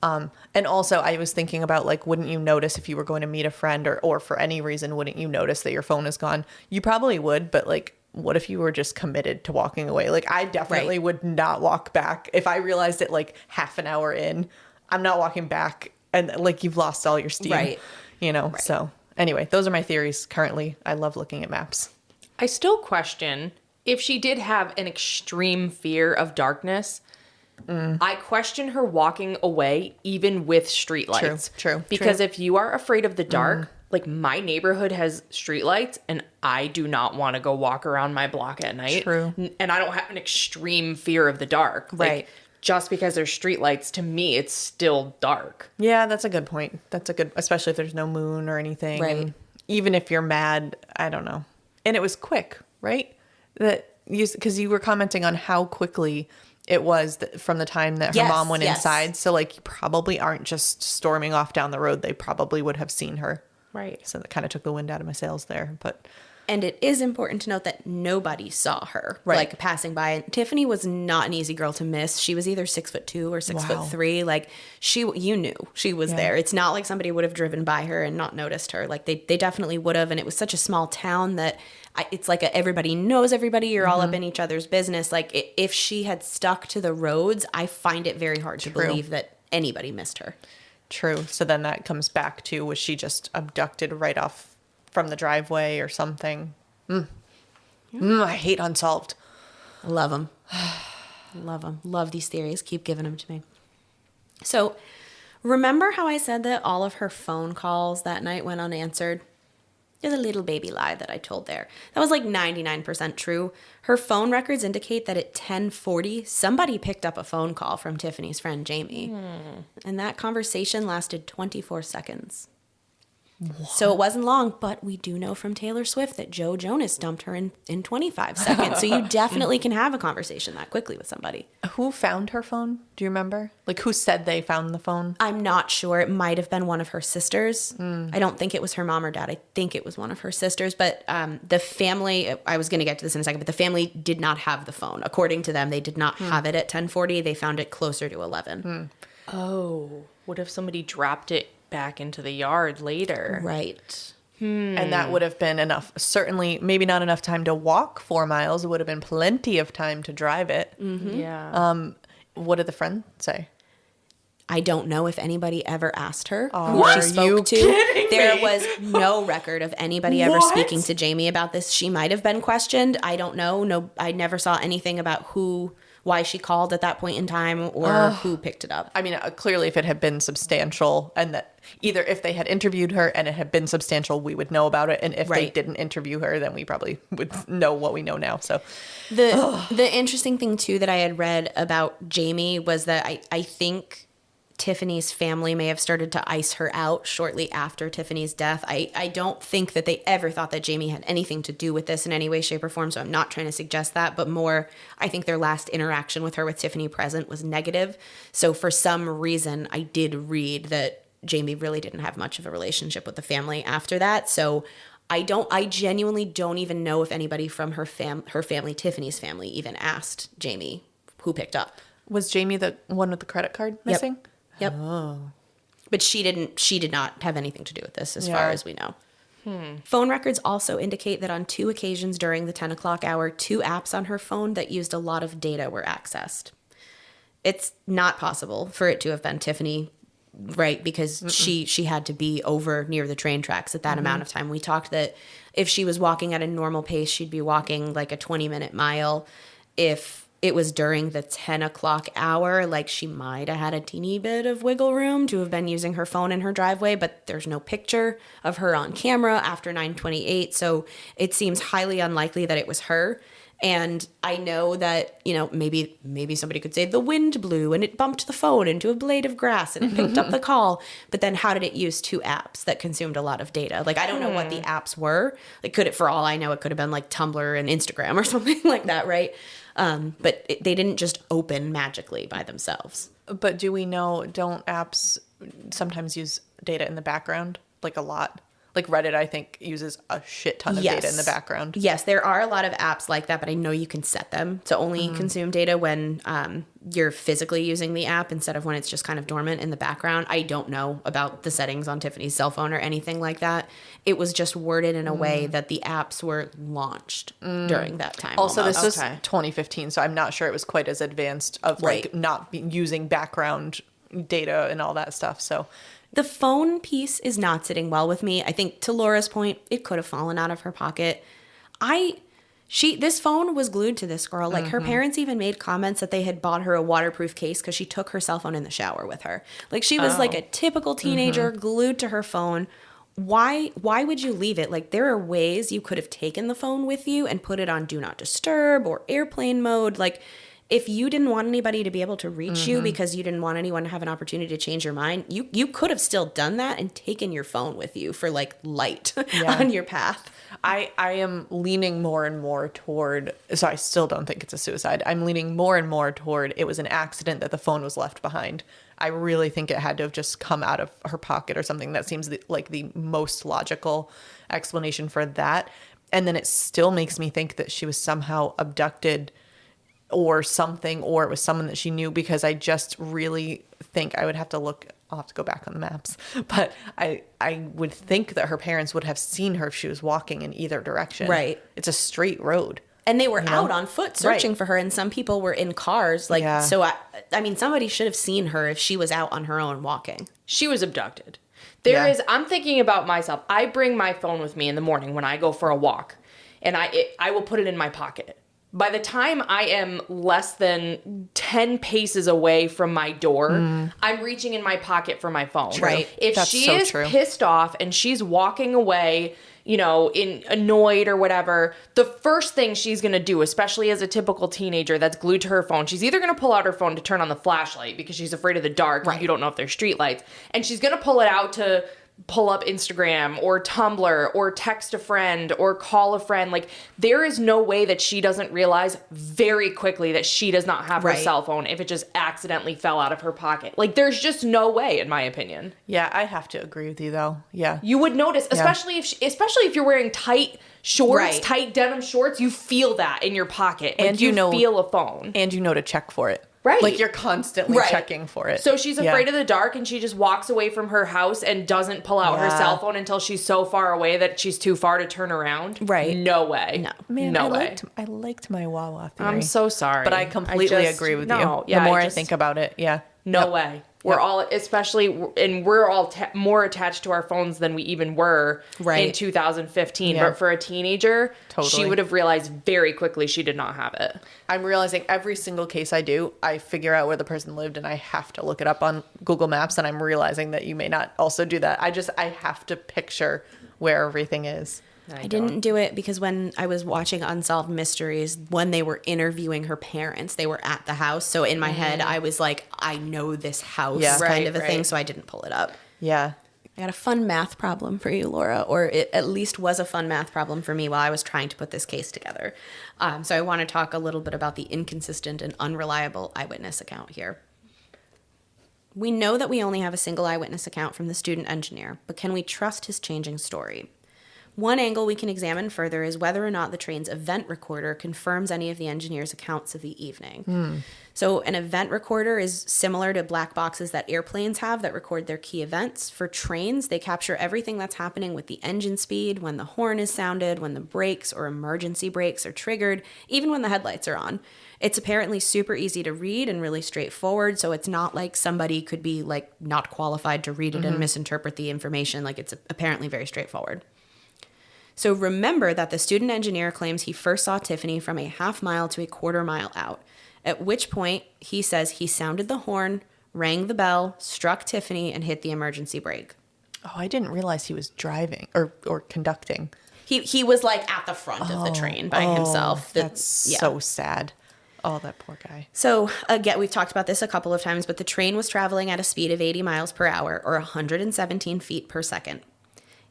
And also I was thinking about, wouldn't you notice if you were going to meet a friend or for any reason, wouldn't you notice that your phone is gone? You probably would, but what if you were just committed to walking away? I definitely would not walk back. If I realized it half an hour in, I'm not walking back, and you've lost all your steam. Right. So anyway, those are my theories currently. I love looking at maps. I still question if she did have an extreme fear of darkness. I question her walking away even with streetlights. True. Because if you are afraid of the dark, my neighborhood has streetlights, and I do not want to go walk around my block at night. True. And I don't have an extreme fear of the dark. Right. Just because there's streetlights, to me, it's still dark. Yeah, that's a good point. Especially if there's no moon or anything. Right. And even if you're mad, I don't know. And it was quick, right? Because you were commenting on how quickly it was from the time that her mom went inside. So you probably aren't just storming off down the road. They probably would have seen her. Right. So that kind of took the wind out of my sails there. And it is important to note that nobody saw her, passing by. And Tiffany was not an easy girl to miss. She was either 6'2" or 6'3". You knew she was there. It's not like somebody would have driven by her and not noticed her. They definitely would have. And it was such a small town that it's everybody knows everybody. You're all up in each other's business. If she had stuck to the roads, I find it very hard to believe that anybody missed her. True. So then that comes back to, was she just abducted right off from the driveway or something? I hate Unsolved. I love them. Love them. Love these theories. Keep giving them to me. So remember how I said that all of her phone calls that night went unanswered? There's a little baby lie that I told there. That was 99% true. Her phone records indicate that at 10:40, somebody picked up a phone call from Tiffany's friend Jamie. And that conversation lasted 24 seconds. What? So it wasn't long, but we do know from Taylor Swift that Joe Jonas dumped her in 25 seconds. So you definitely can have a conversation that quickly with somebody. Who found her phone? Do you remember? Who said they found the phone? I'm not sure. It might have been one of her sisters. I don't think it was her mom or dad. I think it was one of her sisters. But the family, I was going to get to this in a second, but the family did not have the phone. According to them, they did not have it at 10:40. They found it closer to 11. Oh, what if somebody dropped it back into the yard later? Right. And that would have been enough. Certainly, maybe not enough time to walk 4 miles. It would have been plenty of time to drive it. Yeah. What did the friend say? I don't know if anybody ever asked her Oh, who she are spoke you to. kidding There me? was no record of anybody ever What? speaking to Jamie about this. She might have been questioned. I don't know. No, I never saw anything about why she called at that point in time or who picked it up. I mean, clearly, if it had been substantial, and that either if they had interviewed her and it had been substantial, we would know about it. And if they Right. didn't interview her, then we probably would know what we know now. So, The interesting thing too that I had read about Jamie was that I think Tiffany's family may have started to ice her out shortly after Tiffany's death. I don't think that they ever thought that Jamie had anything to do with this in any way, shape, or form, so I'm not trying to suggest that, but more, I think their last interaction with her with Tiffany present was negative. So for some reason, I did read that Jamie really didn't have much of a relationship with the family after that. So I genuinely don't even know if anybody from her family, Tiffany's family, even asked Jamie who picked up. was Jamie the one with the credit card missing? Yep. But she did not have anything to do with this as far as we know. Phone records also indicate that on 2 occasions during the 10 o'clock hour, 2 apps on her phone that used a lot of data were accessed. It's not possible for it to have been Tiffany, right? Because she had to be over near the train tracks at that amount of time. We talked that if she was walking at a normal pace, she'd be walking like a 20-minute mile. If it was during the 10 o'clock hour, like she might have had a teeny bit of wiggle room to have been using her phone in her driveway, but there's no picture of her on camera after 9:28. So it seems highly unlikely that it was her. And I know that, maybe somebody could say the wind blew and it bumped the phone into a blade of grass and it picked up the call. But then how did it use 2 apps that consumed a lot of data? Like, I don't know what the apps were. Like, for all I know, it could have been like Tumblr and Instagram or something like that, right? But they didn't just open magically by themselves. But do we know, don't apps sometimes use data in the background? Like a lot? Like Reddit, I think, uses a shit ton of data in the background. Yes, there are a lot of apps like that, but I know you can set them to only consume data when you're physically using the app instead of when it's just kind of dormant in the background. I don't know about the settings on Tiffany's cell phone or anything like that. It was just worded in a way that the apps were launched during that time. Also, almost. this was 2015, so I'm not sure it was quite as advanced of like not using background data and all that stuff. So the phone piece is not sitting well with me. I think to Laura's point, it could have fallen out of her pocket. This phone was glued to this girl. Like her parents even made comments that they had bought her a waterproof case because she took her cell phone in the shower with her. Like she was like a typical teenager glued to her phone. Why would you leave it? Like there are ways you could have taken the phone with you and put it on do not disturb or airplane mode. Like if you didn't want anybody to be able to reach you because you didn't want anyone to have an opportunity to change your mind, you could have still done that and taken your phone with you for like light on your path. I am leaning more and more toward, so I still don't think it's a suicide. I'm leaning more and more toward it was an accident that the phone was left behind. I really think it had to have just come out of her pocket or something. That seems like the most logical explanation for that. And then it still makes me think that she was somehow abducted or something, or it was someone that she knew, because I just really think I would have to look. I'll have to go back on the maps, but I would think that her parents would have seen her if she was walking in either direction. Right. It's a straight road. And they were out on foot searching for her, and some people were in cars. Like, so I mean, somebody should have seen her if she was out on her own walking. She was abducted. I'm thinking about myself. I bring my phone with me in the morning when I go for a walk, and I will put it in my pocket. By the time I am less than 10 paces away from my door, I'm reaching in my pocket for my phone. True. Right. If That's she so is true. pissed off and she's walking away, annoyed or whatever, the first thing she's going to do, especially as a typical teenager that's glued to her phone, she's either going to pull out her phone to turn on the flashlight because she's afraid of the dark and you don't know if there's street lights, and she's going to pull it out to pull up Instagram or Tumblr or text a friend or call a friend. Like, there is no way that she doesn't realize very quickly that she does not have her cell phone if it just accidentally fell out of her pocket. Like, there's just no way, in my opinion. Yeah, I have to agree with you though. Yeah. You would notice, especially if you're wearing tight shorts, tight denim shorts, you feel that in your pocket. Like, And you feel a phone. And to check for it. Right. Like you're constantly Right. checking for it. So she's afraid of the dark and she just walks away from her house and doesn't pull out her Yeah. cell phone until she's so far away that she's too far to turn around. Right. No way. No. Man, no I way. liked my Wawa theory. I'm so sorry. But I completely agree with you. Yeah, the more I think about it, yeah. No Yep. way. We're all, especially, and we're all more attached to our phones than we even were Right. in 2015. Yeah. But for a teenager, she Totally. would have realized very quickly she did not have it. I'm realizing every single case I do, I figure out where the person lived and I have to look it up on Google Maps, and I'm realizing that you may not also do that. I have to picture where everything is. I didn't do it because when I was watching Unsolved Mysteries, when they were interviewing her parents, they were at the house. So in my head, I was like, I know this house Yeah. kind of a thing. Right. So I didn't pull it up. Yeah. I got a fun math problem for you, Laura, or it at least was a fun math problem for me while I was trying to put this case together. So I want to talk a little bit about the inconsistent and unreliable eyewitness account here. We know that we only have a single eyewitness account from the student engineer, but can we trust his changing story? One angle we can examine further is whether or not the train's event recorder confirms any of the engineer's accounts of the evening. So an event recorder is similar to black boxes that airplanes have that record their key events. For trains, they capture everything that's happening with the engine speed, when the horn is sounded, when the brakes or emergency brakes are triggered, even when the headlights are on. It's apparently super easy to read and really straightforward, so it's not like somebody could be like not qualified to read it and misinterpret the information. Like it's apparently very straightforward. So remember that the student engineer claims he first saw Tiffany from a half mile to a quarter mile out, at which point he says he sounded the horn, rang the bell, struck Tiffany, and hit the emergency brake. Oh, I didn't realize he was driving or conducting. He was like at the front of the train by himself. That's so sad. Oh, that poor guy. So again, we've talked about this a couple of times, but the train was traveling at a speed of 80 miles per hour or 117 feet per second.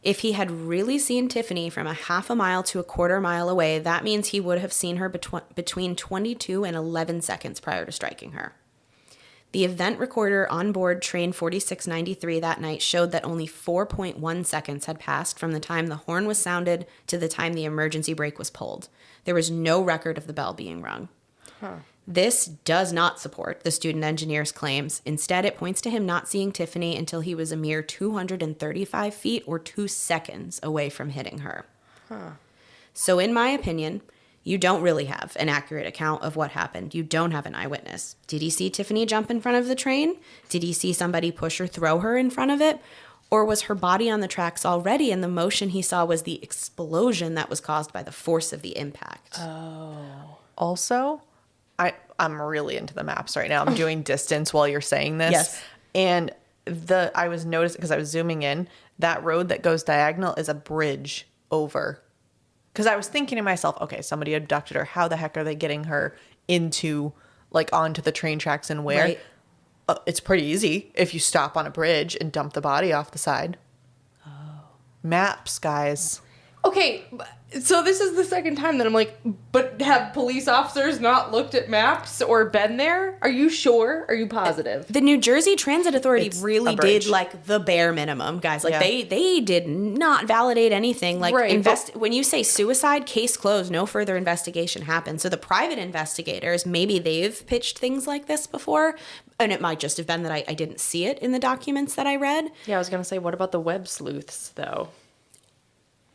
If he had really seen Tiffany from a half a mile to a quarter mile away, that means he would have seen her between 22 and 11 seconds prior to striking her. The event recorder on board train 4693 that night showed that only 4.1 seconds had passed from the time the horn was sounded to the time the emergency brake was pulled. There was no record of the bell being rung. This does not support the student engineer's claims. Instead, it points to him not seeing Tiffany until he was a mere 235 feet or 2 seconds away from hitting her. So in my opinion, you don't really have an accurate account of what happened. You don't have an eyewitness. Did he see Tiffany jump in front of the train? Did he see somebody push or throw her in front of it? Or was her body on the tracks already and the motion he saw was the explosion that was caused by the force of the impact? Also, I'm really into the maps right now. I'm doing distance while you're saying this. Yes. And I was noticing, because I was zooming in, that road that goes diagonal is a bridge over. Because I was thinking to myself, okay, somebody abducted her. How the heck are they getting her onto the train tracks and where? Right. It's pretty easy if you stop on a bridge and dump the body off the side. Oh. Maps, guys. Okay, so this is the second time that I'm like, but have police officers not looked at maps or been there? Are you sure? Are you positive? The New Jersey Transit Authority It's really a bridge. did like the bare minimum, guys. Like Yeah. they did not validate anything. Like Right, when you say suicide, case closed, no further investigation happened. So the private investigators, maybe they've pitched things like this before, and it might just have been that I didn't see it in the documents that I read. Yeah, I was gonna say, what about the web sleuths though?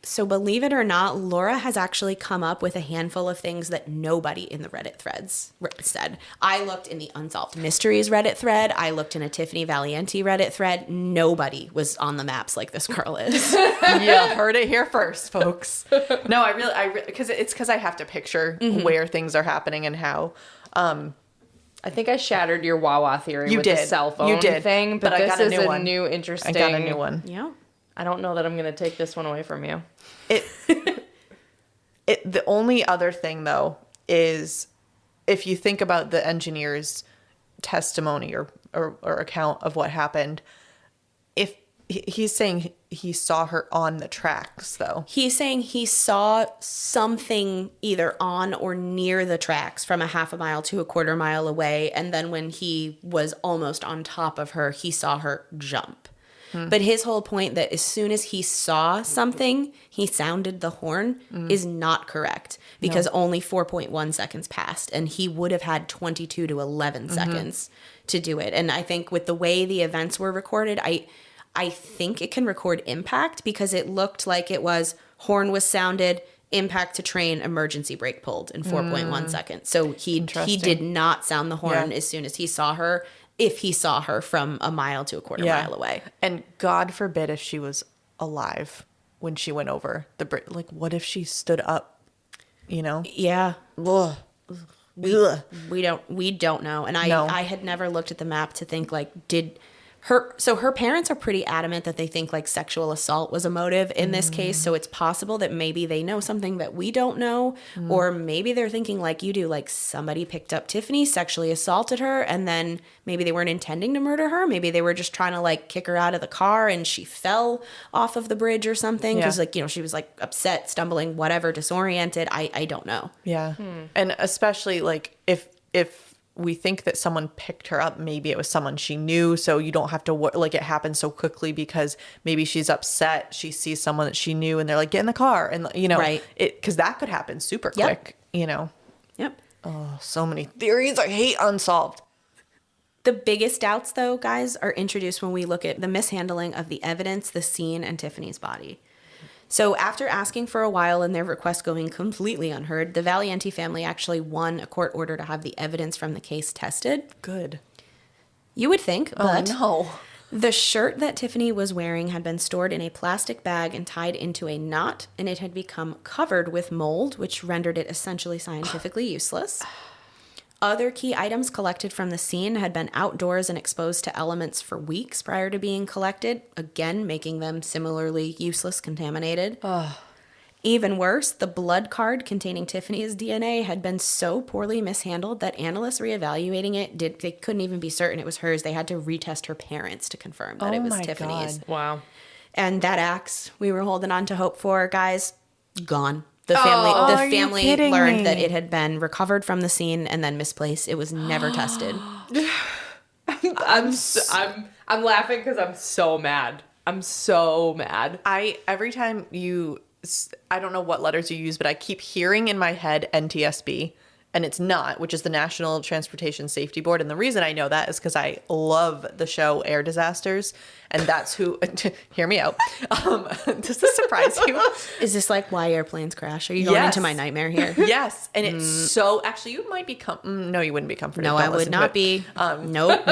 So believe it or not, Laura has actually come up with a handful of things that nobody in the Reddit threads said. I looked in the Unsolved Mysteries Reddit thread. I looked in a Tiffany Valiante Reddit thread. Nobody was on the maps like this girl is. Yeah, heard it here first, folks. No, I really, because I have to picture where things are happening and how. I think I shattered your Wawa theory You with did. the cell phone You did. thing, but But I this got a is new a one. new interesting. I got a new one. Yeah. I don't know that I'm gonna take this one away from you. The only other thing though is if you think about the engineer's testimony or account of what happened, if he's saying he saw her on the tracks though. He's saying he saw something either on or near the tracks from a half a mile to a quarter mile away. And then when he was almost on top of her, he saw her jump. But his whole point that as soon as he saw something, he sounded the horn is not correct because only 4.1 seconds passed and he would have had 22 to 11 seconds to do it. And I think with the way the events were recorded, I think it can record impact because it looked like it was horn was sounded, impact to train, emergency brake pulled in 4.1 seconds. So he did not sound the horn as soon as he saw her, if he saw her from a mile to a quarter mile away. And God forbid if she was alive when she went over the bridge. Like, what if she stood up, you know? Yeah. Ugh. We don't know. And I had never looked at the map to think like, her parents are pretty adamant that they think like sexual assault was a motive in this case. So it's possible that maybe they know something that we don't know, or maybe they're thinking like you do, like somebody picked up Tiffany, sexually assaulted her, and then maybe they weren't intending to murder her. Maybe they were just trying to like kick her out of the car and she fell off of the bridge or something. Because like, you know, she was like upset, stumbling, whatever, disoriented. I don't know. Yeah. And especially like if we think that someone picked her up, maybe it was someone she knew, so you don't have to like it happened so quickly because maybe she's upset, she sees someone that she knew and they're like, get in the car, and you know, because that could happen super quick, you know. Oh, so many theories. I hate Unsolved. The biggest doubts though, guys, are introduced when we look at the mishandling of the evidence, the scene, and Tiffany's body. So after asking for a while and their request going completely unheard, the Valiante family actually won a court order to have the evidence from the case tested. Good. You would think, but no. The shirt that Tiffany was wearing had been stored in a plastic bag and tied into a knot, and it had become covered with mold, which rendered it essentially scientifically useless. Other key items collected from the scene had been outdoors and exposed to elements for weeks prior to being collected, again making them similarly useless, contaminated. Even worse, the blood card containing Tiffany's DNA had been so poorly mishandled that analysts reevaluating it they couldn't even be certain it was hers. They had to retest her parents to confirm that it was Tiffany's. God. Wow. And that axe we were holding on to hope for, guys, gone. The family learned that it had been recovered from the scene and then misplaced. It was never tested. I'm laughing because I'm so mad. I'm so mad. Every time I don't know what letters you use, but I keep hearing in my head NTSB, and it's not, which is the National Transportation Safety Board. And the reason I know that is because I love the show Air Disasters, and that's who, hear me out. Does this surprise you? Is this like why airplanes crash? Are you going into my nightmare here? Yes. And it's so, actually you might be, no, you wouldn't be comforted. No, I would not be. Nope.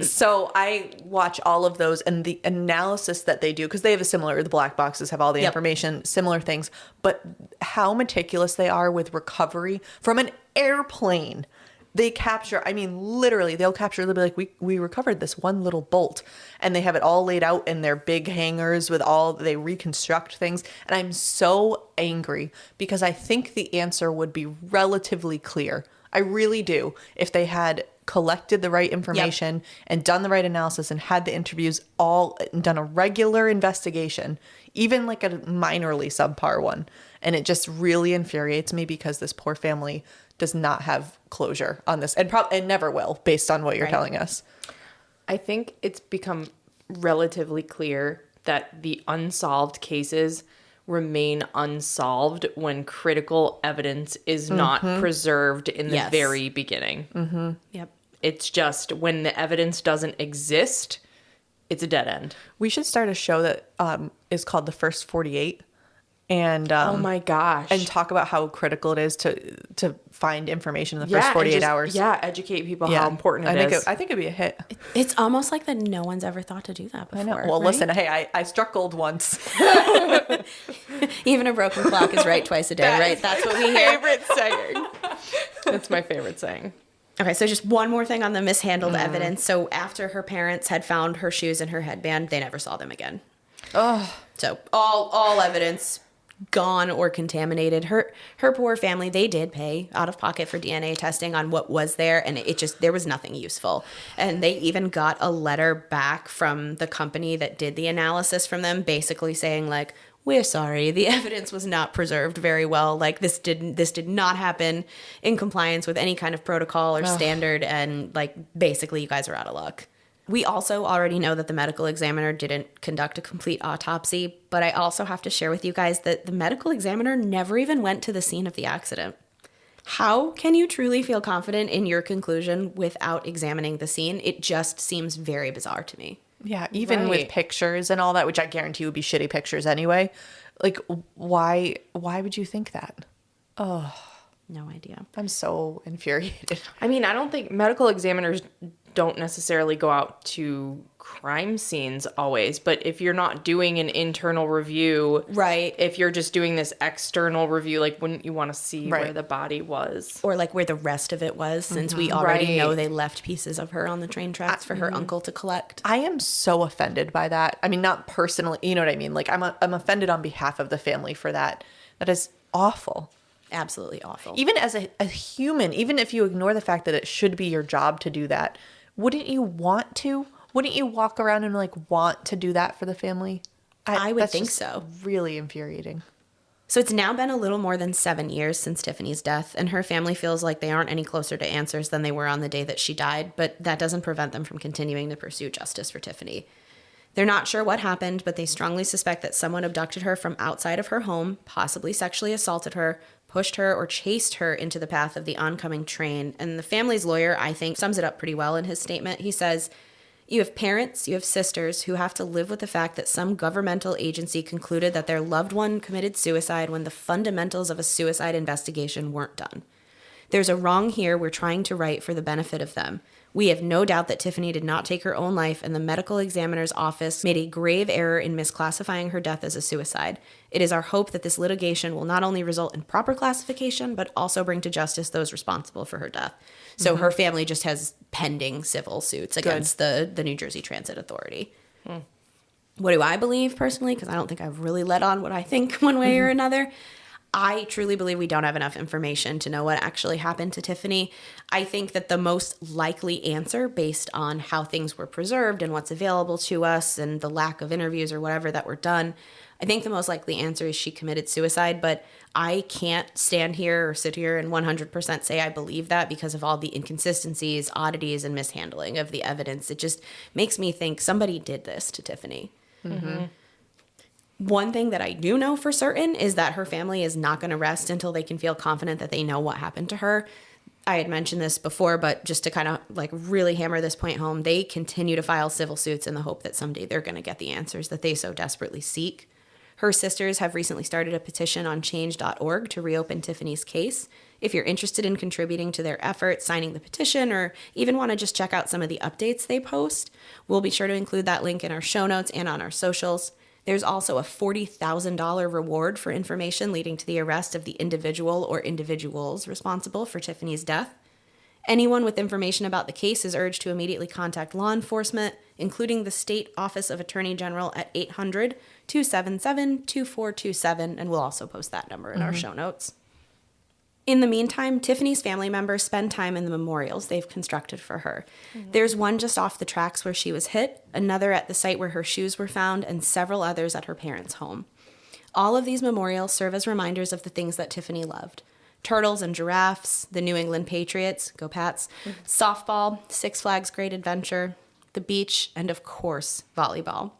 So I watch all of those and the analysis that they do, because they have the black boxes have all the information, similar things, but how meticulous they are with recovery from an airplane. They capture, I mean, literally, they'll be like, we recovered this one little bolt, and they have it all laid out in their big hangars they reconstruct things. And I'm so angry because I think the answer would be relatively clear. I really do. If they had collected the right information and done the right analysis and had the interviews and done a regular investigation, even like a minorly subpar one. And it just really infuriates me because this poor family does not have closure on this and never will, based on what you're telling us. I think it's become relatively clear that the unsolved cases remain unsolved when critical evidence is not preserved in the very beginning. Yep. It's just when the evidence doesn't exist, it's a dead end. We should start a show that is called The First 48. And oh my gosh, and talk about how critical it is to find information in the first 48 hours. Yeah, educate people how important it is. I think it'd be a hit. It's almost like that no one's ever thought to do that before. I know. Well, listen, hey, I struck gold once. Even a broken clock is right twice a day, right? That's what we hear. Favorite saying. That's my favorite saying. Okay, so just one more thing on the mishandled evidence. So after her parents had found her shoes and her headband, they never saw them again. Oh, so all evidence gone or contaminated. Her poor family, they did pay out of pocket for DNA testing on what was there, and there was nothing useful. And they even got a letter back from the company that did the analysis from them, basically saying like, we're sorry, the evidence was not preserved very well. Like this did not happen in compliance with any kind of protocol or standard, and like basically you guys are out of luck. We also already know that the medical examiner didn't conduct a complete autopsy, but I also have to share with you guys that the medical examiner never even went to the scene of the accident. How can you truly feel confident in your conclusion without examining the scene? It just seems very bizarre to me. Yeah, even with pictures and all that, which I guarantee would be shitty pictures anyway. Like, why would you think that? Oh, no idea. I'm so infuriated. I mean, I don't think medical examiners don't necessarily go out to crime scenes always, but if you're not doing an internal review, right? If you're just doing this external review, like, wouldn't you want to see right. where the body was? Or like where the rest of it was, since we already know they left pieces of her on the train tracks for her uncle to collect. I am so offended by that. I mean, not personally, you know what I mean? Like, I'm offended on behalf of the family for that. That is awful. Absolutely awful. Even as a human, even if you ignore the fact that it should be your job to do that, wouldn't you want to? Wouldn't you walk around and like want to do that for the family? I would think so. Really infuriating. So it's now been a little more than 7 years since Tiffany's death, and her family feels like they aren't any closer to answers than they were on the day that she died, but that doesn't prevent them from continuing to pursue justice for Tiffany. They're not sure what happened, but they strongly suspect that someone abducted her from outside of her home, possibly sexually assaulted her, pushed her, or chased her into the path of the oncoming train. And the family's lawyer, I think, sums it up pretty well in his statement. He says, "You have parents, you have sisters who have to live with the fact that some governmental agency concluded that their loved one committed suicide when the fundamentals of a suicide investigation weren't done. There's a wrong here we're trying to right for the benefit of them. We have no doubt that Tiffany did not take her own life, and the medical examiner's office made a grave error in misclassifying her death as a suicide. It is our hope that this litigation will not only result in proper classification, but also bring to justice those responsible for her death." So her family just has pending civil suits against the New Jersey Transit Authority. What do I believe personally? Because I don't think I've really let on what I think one way or another. I truly believe we don't have enough information to know what actually happened to Tiffany. I think that the most likely answer, based on how things were preserved and what's available to us and the lack of interviews or whatever that were done, I think the most likely answer is she committed suicide, but I can't stand here or sit here and 100% say I believe that because of all the inconsistencies, oddities, and mishandling of the evidence. It just makes me think somebody did this to Tiffany. Mm-hmm. One thing that I do know for certain is that her family is not going to rest until they can feel confident that they know what happened to her. I had mentioned this before, but just to kind of like really hammer this point home, they continue to file civil suits in the hope that someday they're going to get the answers that they so desperately seek. Her sisters have recently started a petition on change.org to reopen Tiffany's case. If you're interested in contributing to their efforts, signing the petition, or even want to just check out some of the updates they post, we'll be sure to include that link in our show notes and on our socials. There's also a $40,000 reward for information leading to the arrest of the individual or individuals responsible for Tiffany's death. Anyone with information about the case is urged to immediately contact law enforcement, including the State Office of Attorney General at 800-277-2427, and we'll also post that number in our show notes. In the meantime, Tiffany's family members spend time in the memorials they've constructed for her. There's one just off the tracks where she was hit, another at the site where her shoes were found, and several others at her parents' home. All of these memorials serve as reminders of the things that Tiffany loved. Turtles and giraffes, the New England Patriots, go Pats, softball, Six Flags Great Adventure, the beach, and of course, volleyball.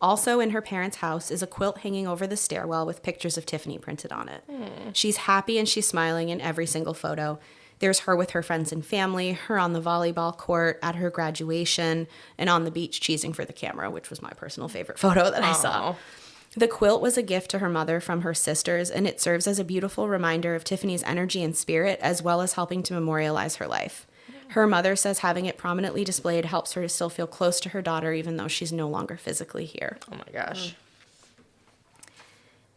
Also in her parents' house is a quilt hanging over the stairwell with pictures of Tiffany printed on it. She's happy and she's smiling in every single photo. There's her with her friends and family, her on the volleyball court, at her graduation, and on the beach cheesing for the camera, which was my personal favorite photo that I saw. The quilt was a gift to her mother from her sisters, and it serves as a beautiful reminder of Tiffany's energy and spirit, as well as helping to memorialize her life. Her mother says having it prominently displayed helps her to still feel close to her daughter, even though she's no longer physically here. Oh my gosh.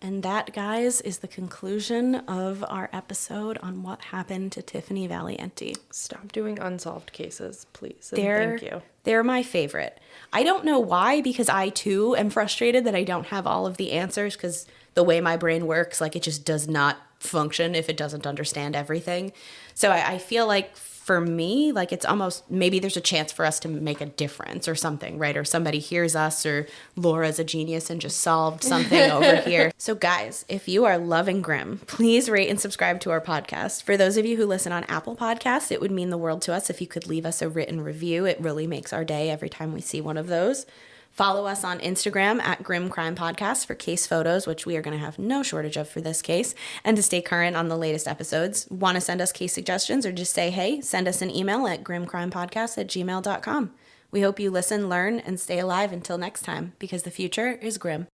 And that, guys, is the conclusion of our episode on what happened to Tiffany Valiante. Stop doing unsolved cases, please. Thank you. They're my favorite. I don't know why, because I, too, am frustrated that I don't have all of the answers, because the way my brain works, like, it just does not function if it doesn't understand everything. So I feel like for me, like it's almost maybe there's a chance for us to make a difference or something, right? Or somebody hears us, or Laura's a genius and just solved something over here. So guys, if you are loving Grimm, please rate and subscribe to our podcast. For those of you who listen on Apple Podcasts, it would mean the world to us if you could leave us a written review. It really makes our day every time we see one of those. Follow us on Instagram at Grim Crime Podcast for case photos, which we are going to have no shortage of for this case, and to stay current on the latest episodes. Want to send us case suggestions or just say hey, send us an email at grimcrimepodcast@gmail.com. We hope you listen, learn, and stay alive until next time, because the future is grim.